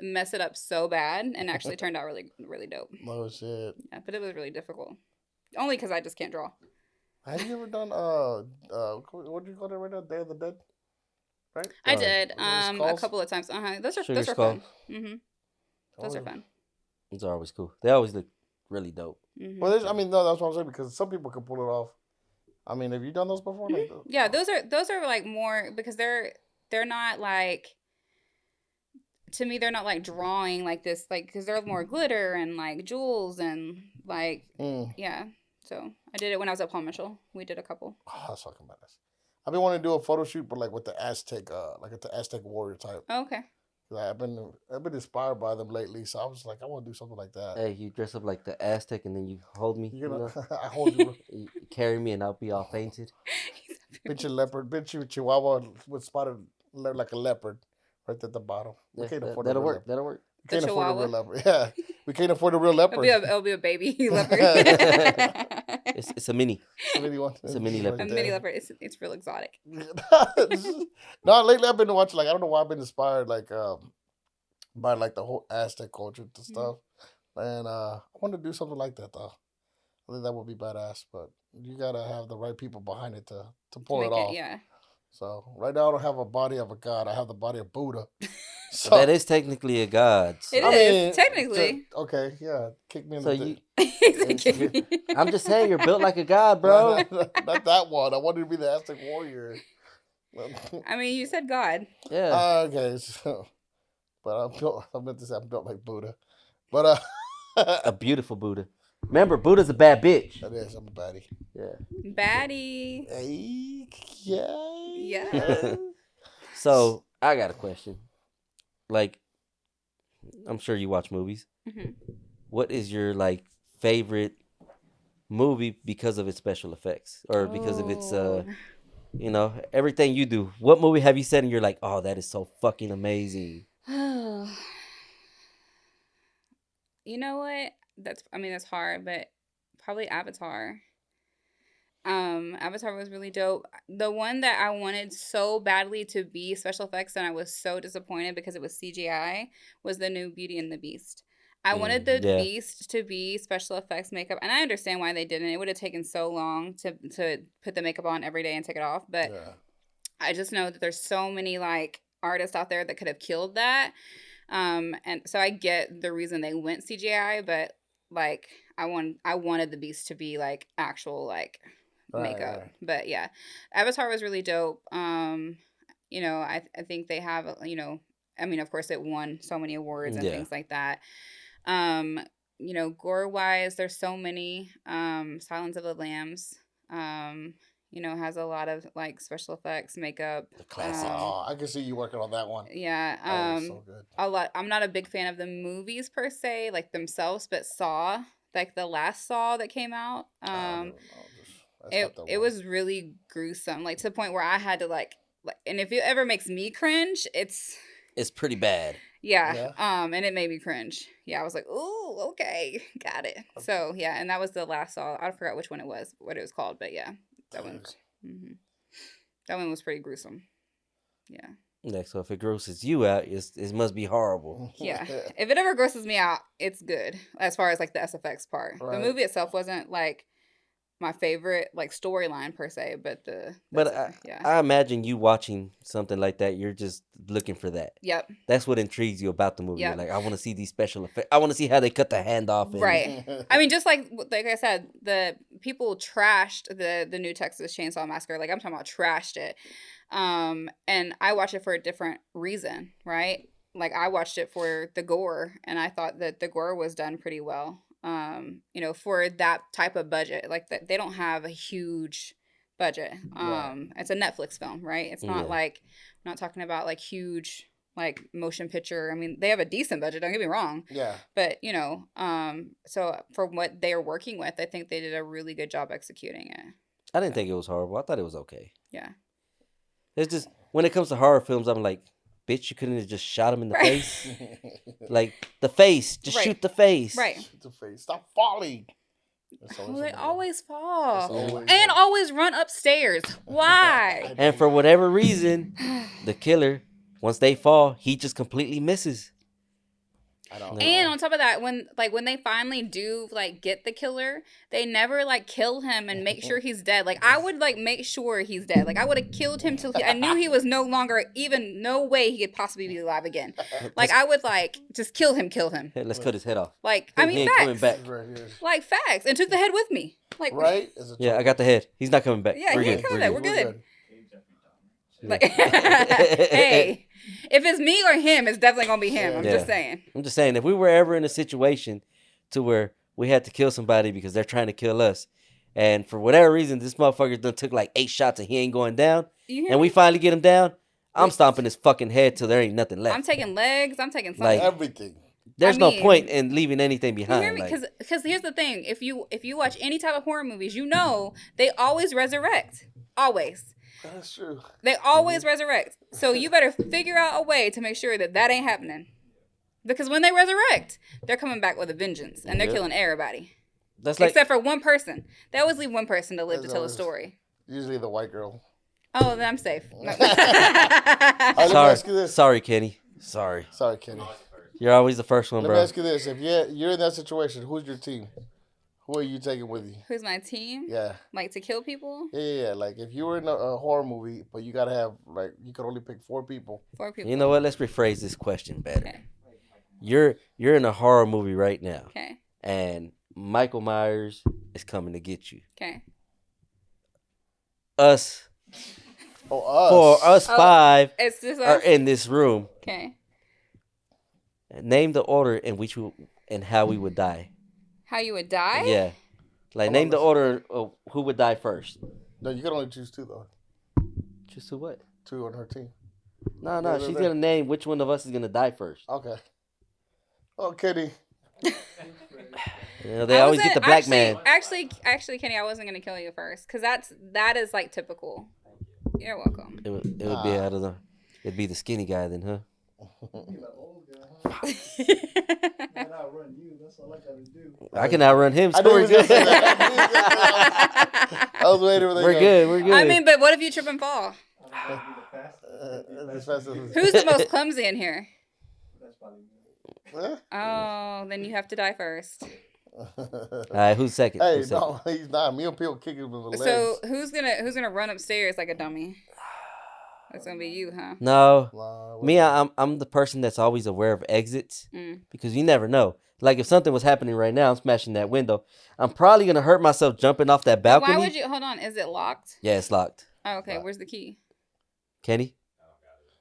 mess it up so bad, and actually turned out really, really dope. Oh shit. Yeah, but it was really difficult. Only because I just can't draw. Have you ever done what do you call it right now? Day of the Dead? Right? I did. A couple of times. Those are fun. Those are fun. Those are always cool. They always look really dope. Well, that's what I'm saying, because some people can pull it off. I mean, have you done those before? Like, yeah, those are like more because they're not like, to me, they're not like drawing like this, like, because they're more glitter and like jewels and like, yeah. So I did it when I was at Paul Mitchell. We did a couple. Oh, that's fucking badass. I've been wanting to do a photo shoot, but like with the Aztec, like the Aztec warrior type. Oh, okay. Like, I've been inspired by them lately, so I was like, I want to do something like that. Hey, you dress up like the Aztec and then you hold me. You know, know? I hold you. You carry me and I'll be all fainted. Bitch, a leopard, bitch, you chihuahua with spotted like a leopard, right at the bottom. We Yeah, can't afford that'll a real work. leopard. That'll work. We can't The afford a real chihuahua? leopard. Yeah, we can't afford a real leopard. It'll be a baby leopard. It's a mini. It's a mini leopard. A mini leopard. It's real exotic. No, lately I've been watching, like, I don't know why I've been inspired, like, by like the whole Aztec culture and stuff, and I want to do something like that though. I think that would be badass, but you gotta have the right people behind it to pull it off. Yeah. So right now I don't have a body of a god. I have the body of Buddha. So That is technically a god. So. It is, technically. Okay, yeah, kick me in So the you, dick. I'm just saying, you're built like a god, bro. Not that one. I wanted to be the Aztec warrior. I mean, you said God. Yeah. Okay, so, but I meant to say I'm built like Buddha, but A beautiful Buddha. Remember, Buddha's a bad bitch. that is, I'm a baddie. Yeah. Baddie. Hey, yeah. Yeah. So I got a question. Like, I'm sure you watch movies. Mhm. What is your like favorite movie because of its special effects or because of its you know, everything you do? What movie have you said and you're like, oh, that is so fucking amazing? You know what? That's hard, but probably Avatar. Avatar was really dope. The one that I wanted so badly to be special effects and I was so disappointed because it was CGI was the new Beauty and the Beast. I wanted the Beast to be special effects makeup, and I understand why they didn't. It would have taken so long to put the makeup on every day and take it off, but I just know that there's so many like artists out there that could have killed that. And so I get the reason they went CGI, but like I wanted the Beast to be like actual like makeup. Right. But yeah, Avatar was really dope. You know, I think they have, you know, I mean, of course it won so many awards and things like that. You know, gore wise, there's so many. Silence of the Lambs, you know, has a lot of like special effects, makeup. The classic. I can see you working on that one. Yeah. So good. A lot. I'm not a big fan of the movies per se, like themselves, but Saw, like the last Saw that came out. It was really gruesome, like to the point where I had to like, and if it ever makes me cringe, it's pretty bad. Yeah. And it made me cringe. Yeah, I was like, ooh, okay, got it. So yeah, and that was the last Saw. I forgot which one it was, what it was called, but yeah, that one. That one was pretty gruesome. Yeah. Yeah. So if it grosses you out, it must be horrible. Yeah. If it ever grosses me out, it's good as far as like the SFX part. Right. The movie itself wasn't like my favorite like storyline per se, but I imagine you watching something like that, you're just looking for that. Yep. That's what intrigues you about the movie. Yep. You're like, I want to see these special effects. I want to see how they cut the hand off. Right. I mean, just like I said, the people trashed the new Texas Chainsaw Massacre. Like I'm talking about trashed it. And I watched it for a different reason, right? Like I watched it for the gore, and I thought that the gore was done pretty well. You know, for that type of budget, like that, they don't have a huge budget. It's a Netflix film, right? It's not like, I'm not talking about like huge, like motion picture. I mean, they have a decent budget, don't get me wrong. Yeah. But, you know, so for what they are working with, I think they did a really good job executing it. I didn't think it was horrible. I thought it was okay. Yeah. It's just, when it comes to horror films, I'm like, bitch, you couldn't have just shot him in the face. Like the face, just shoot the face. Right. Shoot the face. Stop falling. They always fall and always run upstairs. Why? And for whatever reason, the killer, once they fall, he just completely misses. I don't know. And on top of that, when they finally do like get the killer, they never like kill him and make sure he's dead. Like I would like make sure he's dead. Like I would have killed him till I knew he was no longer, even no way he could possibly be alive again. Like I would like just kill him. Hey, let's cut his head off. Like I mean, he ain't facts. coming back. Like facts, and took the head with me. Like right? Yeah, I got the head. He's not coming back. Yeah, We're he ain't good. coming back. We're good. Like, hey, If it's me or him, it's definitely gonna be him. I'm Yeah. just saying. I'm just saying, if we were ever in a situation to where we had to kill somebody because they're trying to kill us, and for whatever reason, this motherfucker done took like 8 shots and he ain't going down, You hear and we me? finally get him down, I'm stomping his fucking head till there ain't nothing left. I'm taking legs. I'm taking something. Like, Everything. There's I no mean, point in leaving anything You behind. hear me? Like, Because here's the thing: if you watch any type of horror movies, you know they always resurrect. Always, That's true. they always resurrect. So you better figure out a way to make sure that that ain't happening. Because when they resurrect, they're coming back with a vengeance, and they're Yep. killing everybody that's like, except for one person. They always leave one person to live to There's tell a always- story. Usually the white girl. Oh, then I'm safe. No. All right, let me sorry, ask you this. sorry, Kenny. Sorry. Sorry, Kenny. You're always the first one, Let me bro. ask you this: if you're in that situation, who's your team? Who are you taking with you? Who's my team? Yeah, Like to kill people? yeah. Like if you were in a horror movie, but you gotta have like you could only pick 4 people. 4 people. You know what? Let's rephrase this question better. Okay. You're in a horror movie right now, Okay. and Michael Myers is coming to get you. Okay. Us, Oh, us. for us Oh. 5 It's just are us. in this room. Okay. Name the order in which we and how we would die. How you would die? Yeah, like Hold name on, the listen. order of who would die first. No, you can only choose 2 though. Just who what? 2 on her team. No, Yeah, she's yeah. gonna name which one of us is gonna die first. Okay. Oh, Kenny. You know, they always get the black man. Actually, Kenny, I wasn't gonna kill you first, cause that is like typical. You're welcome. It would be out of the. It'd be the skinny guy then, huh? You the old guy, huh? Man, I'll run you. That's all I gotta do. I can outrun him, I so knew he we're was gonna good. say that. I was waiting for that. We're good. We're good. I mean, but what if you trip and fall? I'm gonna be the fastest. As fast as Who's the most clumsy in here? That's probably me. Huh? Oh, then you have to die first. All right, who's second? Hey, Who's second? no, he's not. Me and Peel kick him in the legs. So who's gonna run upstairs like a dummy? That's gonna be you, huh? No, Nah, me. I'm the person that's always aware of exits Mm. because you never know. Like if something was happening right now, I'm smashing that window. I'm probably gonna hurt myself jumping off that balcony. Why would you? Hold on. Is it locked? Yeah, it's locked. Oh, okay. Where's the key? Kenny,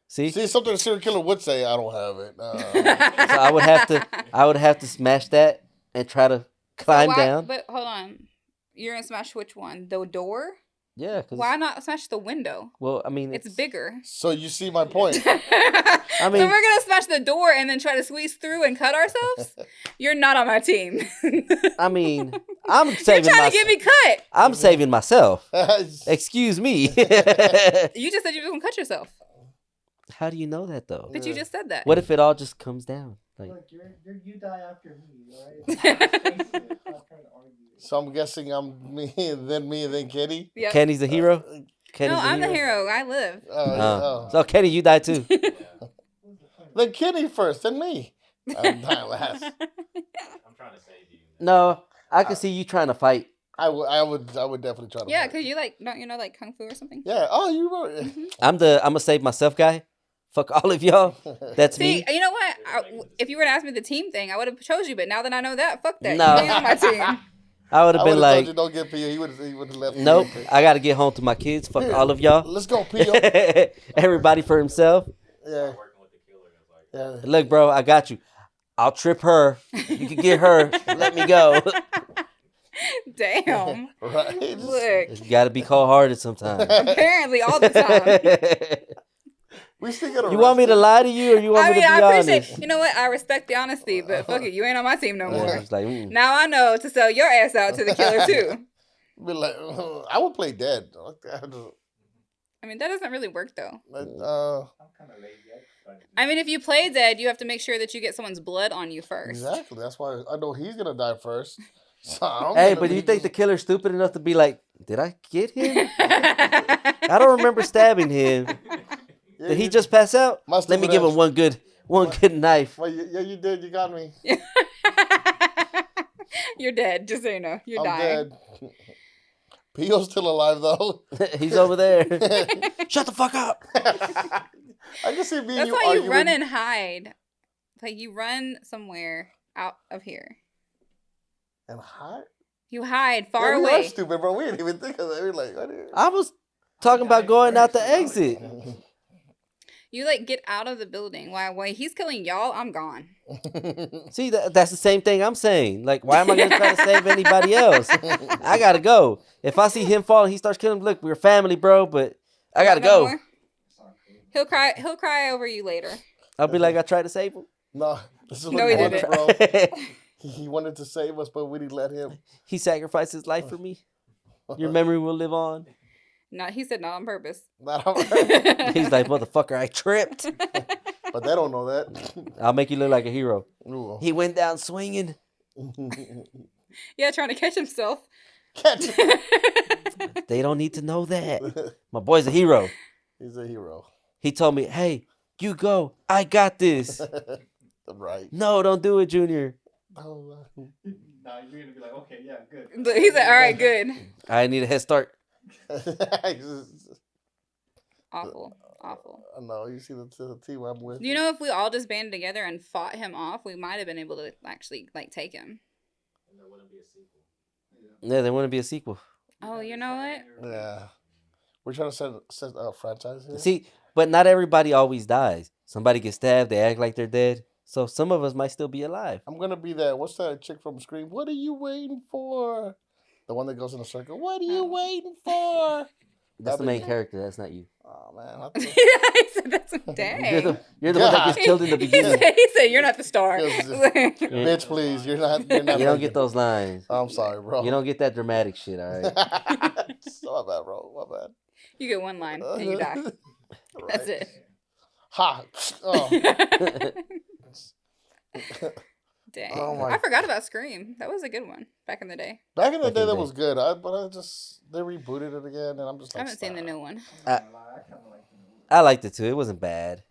see? See, something a serial killer would say, I don't have it. So I would have to smash that and try to climb down. But hold on. You're gonna smash which one? The door? Yeah, cause Why not smash the window? well, I mean, It's bigger. So you see my point. I mean- so we're gonna smash the door and then try to squeeze through and cut ourselves? You're not on my team. I mean, I'm You're saving trying to get me cut. I'm saving myself. Excuse me. You just said you were gonna cut yourself, How do you know that though? but you just said that. What if it all just comes down? Like, Look, you die after me, alright? Face it. I'm not trying to argue. So I'm guessing I'm me, and then Kenny. Yep. Kenny's the hero? Kenny's No, I'm the hero. I live. Oh. So Kenny, you die too. Then Kenny first, then me. I'm dying last. I'm trying to save you. No, I can see you trying to fight. I would definitely try to. Yeah, fight. because you like, don't you know like kung fu or something? Yeah. Oh, you were. I'm gonna save myself guy. Fuck all of y'all. That's See, me. you know what? If you were to ask me the team thing, I would have chose you. But now that I know that, fuck that. No. You ain't on my team. I would have been told like, you don't get Pio. He would have left. me. nope. I gotta get home to my kids. Fuck all of y'all. Let's go, Pio. Everybody for himself. Yeah. Working with the killer, it's like, Yeah. Look, bro, I got you. I'll trip her. You can get her. Let me go. Damn. Right. Look. You gotta be cold hearted sometimes. Apparently, all the time. We still get You want me to lie to you, or you want I me mean, to I be appreciate. honest? You know what? I respect the honesty, but fuck it, you ain't on my team no Yeah, more. it's like, Now I know to sell your ass out to the killer too. Be like, I would play dead. I mean, that doesn't really work though. I'm kind of lazy. I mean, if you play dead, you have to make sure that you get someone's blood on you first. Exactly. That's why I know he's gonna die first. So I'm hey, gonna but do you be- think the killer's stupid enough to be like, did I get him? I don't remember stabbing him. Yeah, Did he you- just pass out? My Let me stupid give ass. him one good knife. Well, yeah, you did. You got me. You're dead, just so you know. You're I'm dying. dead. Pio's still alive though. He's over there. Shut the fuck up. I can see me and That's you why you arguing. run and hide. Like you run somewhere out of here. And hide. You hide far Yeah, we are away. stupid, bro. We didn't even think of that. We're like, what is- I was talking about going out the exit. You like get out of the building. While he's killing y'all, I'm gone. See, that's the same thing I'm saying. Like, why am I gonna try to save anybody else? I gotta go. If I see him fall and he starts killing, look, we're family, bro. But I gotta No go. more? He'll cry. He'll cry over you later. I'll be like, I tried to save him. No, this is No, what he wanted, didn't. bro. He wanted to save us, but we didn't let him. He sacrificed his life for me. Your memory will live on. No, he said not on purpose. Not all right. He's like, motherfucker, I tripped. But they don't know that. I'll make you look like a hero. Ooh. He went down swinging. Yeah, trying to catch himself. Catch him. They don't need to know that. My boy's a hero. He's a hero. He told me, hey, you go. I got this. Right. No, don't do it, Junior. Oh, Nah, you're gonna be like, okay, yeah, good. He said, all right, good. I need a head start. Awful. Awful. No, you see the team I'm with. You know, if we all just banded together and fought him off, we might have been able to actually like take him. And there wouldn't be a sequel. Yeah, there wouldn't be a sequel. Oh, you know what? Yeah. We're trying to set a franchise here. See, but not everybody always dies. Somebody gets stabbed, they act like they're dead. So some of us might still be alive. I'm gonna be that. What's that chick from Scream? What are you waiting for? The one that goes in a circle. What are you waiting for? That's the main character. That's not you. Oh man. He said, that's dang. You're the one that gets killed in the beginning. He said, you're not the star. Bitch, please. You're not. You don't get those lines. I'm sorry, bro. You don't get that dramatic shit, all right? My bad, bro. My bad. You get one line and you die. That's it. Ha. Oh. Dang. Oh my- I forgot about Scream. That was a good one back in the day. Back in the Back day, in the that day. was good. They rebooted it again, and I'm just I like, haven't seen the new one. I kinda like it. I liked it too. It wasn't bad.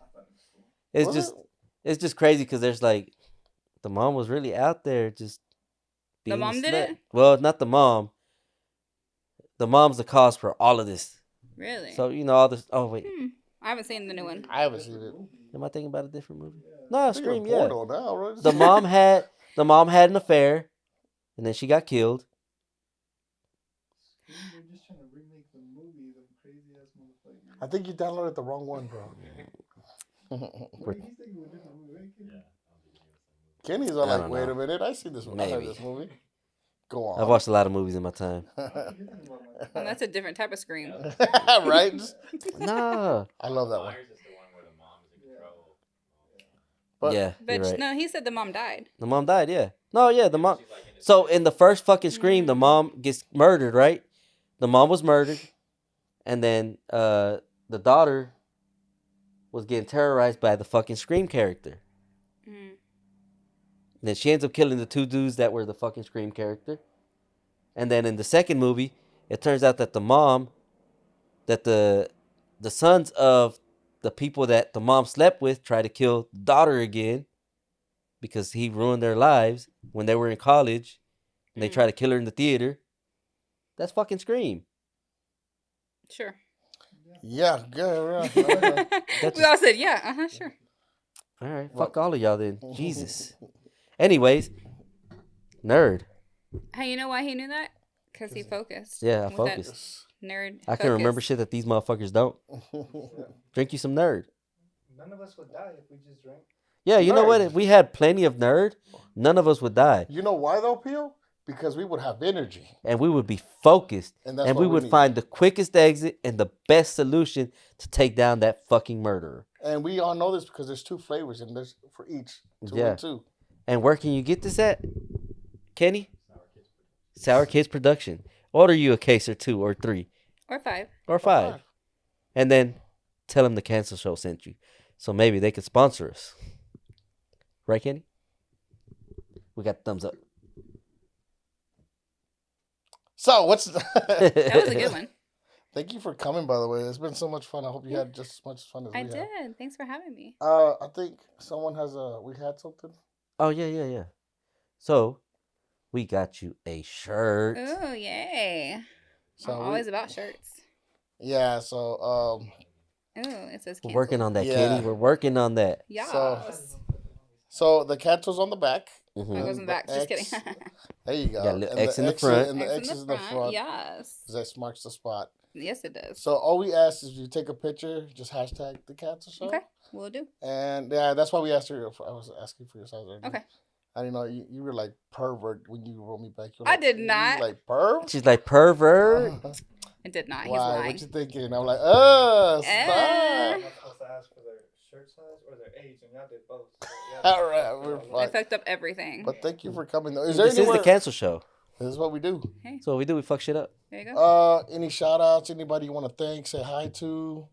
It's Was just it? it's just crazy because there's like the mom was really out there just The being a mom did slut. it? Well, not the mom. The mom's the cause for all of this. Really? So you know all this. Oh wait, I haven't seen the new one. I haven't seen it. am I thinking about a different movie? No, I think Scream. it's Yeah. porno now, right? The mom had an affair, and then she got killed. They're just trying to remake the movie, the crazy ass motherfucker. I think you downloaded the wrong one, bro. Wait, he's thinking of a different movie, right, kid? Kenny's all I like, don't wait know. a minute, I see this one. I heard Maybe. this movie. Go on. I've watched a lot of movies in my time. You're thinking about my And that's a different type of Scream. Right? Nah. I love that one. Myers is the one where the mom is in control. But- Yeah, But you're right. no, he said the mom died. The mom died. Yeah. No, yeah, the mom. So in the first fucking Scream, the mom gets murdered, right? The mom was murdered, and then the daughter was getting terrorized by the fucking Scream character. Mm. Then she ends up killing the two dudes that were the fucking Scream character. And then in the second movie, it turns out that the mom, that the sons of the people that the mom slept with tried to kill the daughter again because he ruined their lives when they were in college. And they tried to kill her in the theater. That's fucking Scream. Sure. Yeah, good. Yeah. We all said, yeah, sure. All right, fuck all of y'all then. Jesus. Anyways, nerd. Hey, you know why he knew that? Because he focused. Yeah, I with that focused. Nerd. I can remember focus. shit that these motherfuckers don't. Drink you some nerd. None of us would die if we just drank. Yeah, you know what? Nerd. If we had plenty of nerd, none of us would die. You know why though, Pio? Because we would have energy. And we would be focused. And that's And what we we would need. find the quickest exit and the best solution to take down that fucking murderer. And we all know this because there's 2 flavors and there's for each. 2 Yeah. and 2. And where can you get this at, Kenny? Sour Kids Production. Order you a case or 2 or 3 Or 5. or 5. And then tell them the Cancel Show sent you. So maybe they could sponsor us. Right, Kenny? We got thumbs up. So what's That was a good one. Thank you for coming, by the way. It's been so much fun. I hope you had just as much fun as we I had. did. Thanks for having me. I think someone has we had something. Oh, yeah. So, we got you a shirt. Oh, yay. So I'm we- always about shirts. Yeah, so Oh, it says We're canceled. working on that, Yeah. Kenny. We're working on that. Yes. so the cancel's on the back. Mhm. I And wasn't the back. Just kidding. X- There you go. Got a little And X in the X front. And the X is in the front. Yes. That marks the spot. Yes, it does. So all we ask is you take a picture, just hashtag the Cancel Show. Okay, we'll do. And yeah, that's why we asked her. I was asking for your size. Earlier. Okay. I didn't know you were like pervert when you wrote me back. I did not. You like perv. She's like, pervert. I did not. He's Why? lying. What you thinking? I'm like, stop. I'm not supposed to ask for their shirt size or their age, and y'all did both. So All right, we're I fine. fucked up everything. But thank you for coming. Though. Is This there is the anywhere? Cancel Show. This is what we do. So what we do, we fuck shit up. There you go. Any shout outs? Anybody you want to thank? Say hi to?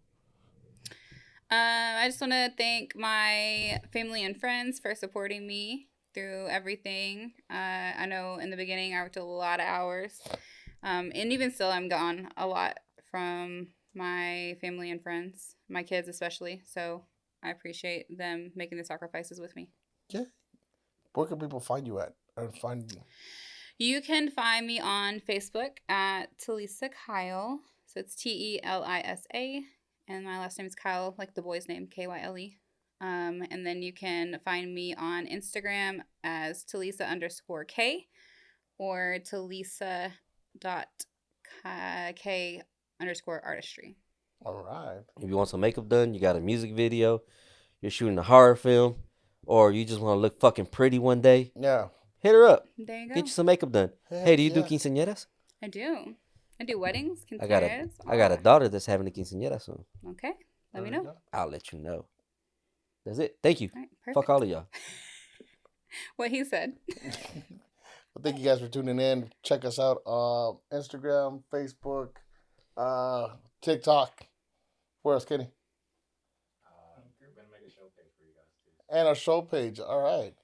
I just want to thank my family and friends for supporting me through everything. I know in the beginning I worked a lot of hours, and even still I'm gone a lot from my family and friends, my kids especially. So I appreciate them making the sacrifices with me. Yeah. Where can people find you at? Or find you? You can find me on Facebook at Telisa Kyle. So it's Telisa, and my last name is Kyle, like the boy's name, Kyle. And then you can find me on Instagram as Telisa_K or Telisa.K_artistry. All right. If you want some makeup done, you got a music video, you're shooting a horror film, or you just want to look fucking pretty one day, Yeah. hit her up. There you go. Get you some makeup done. Heck Hey, do you do yeah. quinceañeras? I do. I do weddings. I got a daughter that's having a quinceañera soon. Okay. Let me There you know. go. I'll let you know. That's it. Thank you. All right, perfect. Fuck all of y'all. What he said. Well, thank you guys for tuning in. Check us out Instagram, Facebook, TikTok. Where else, Kenny? We're gonna make a show page for you guys too. And our show page. All right.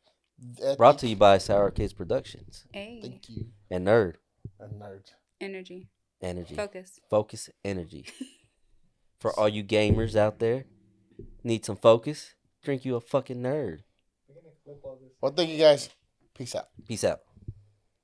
Brought to you by SourKidsProductions Hey. Thank you. and Nerd And nerd. Energy. Energy. Focus. Energy. For all you gamers out there, need some focus? Drink you a fucking nerd. we're gonna flip all this. Well, thank you guys. Peace out. Peace out.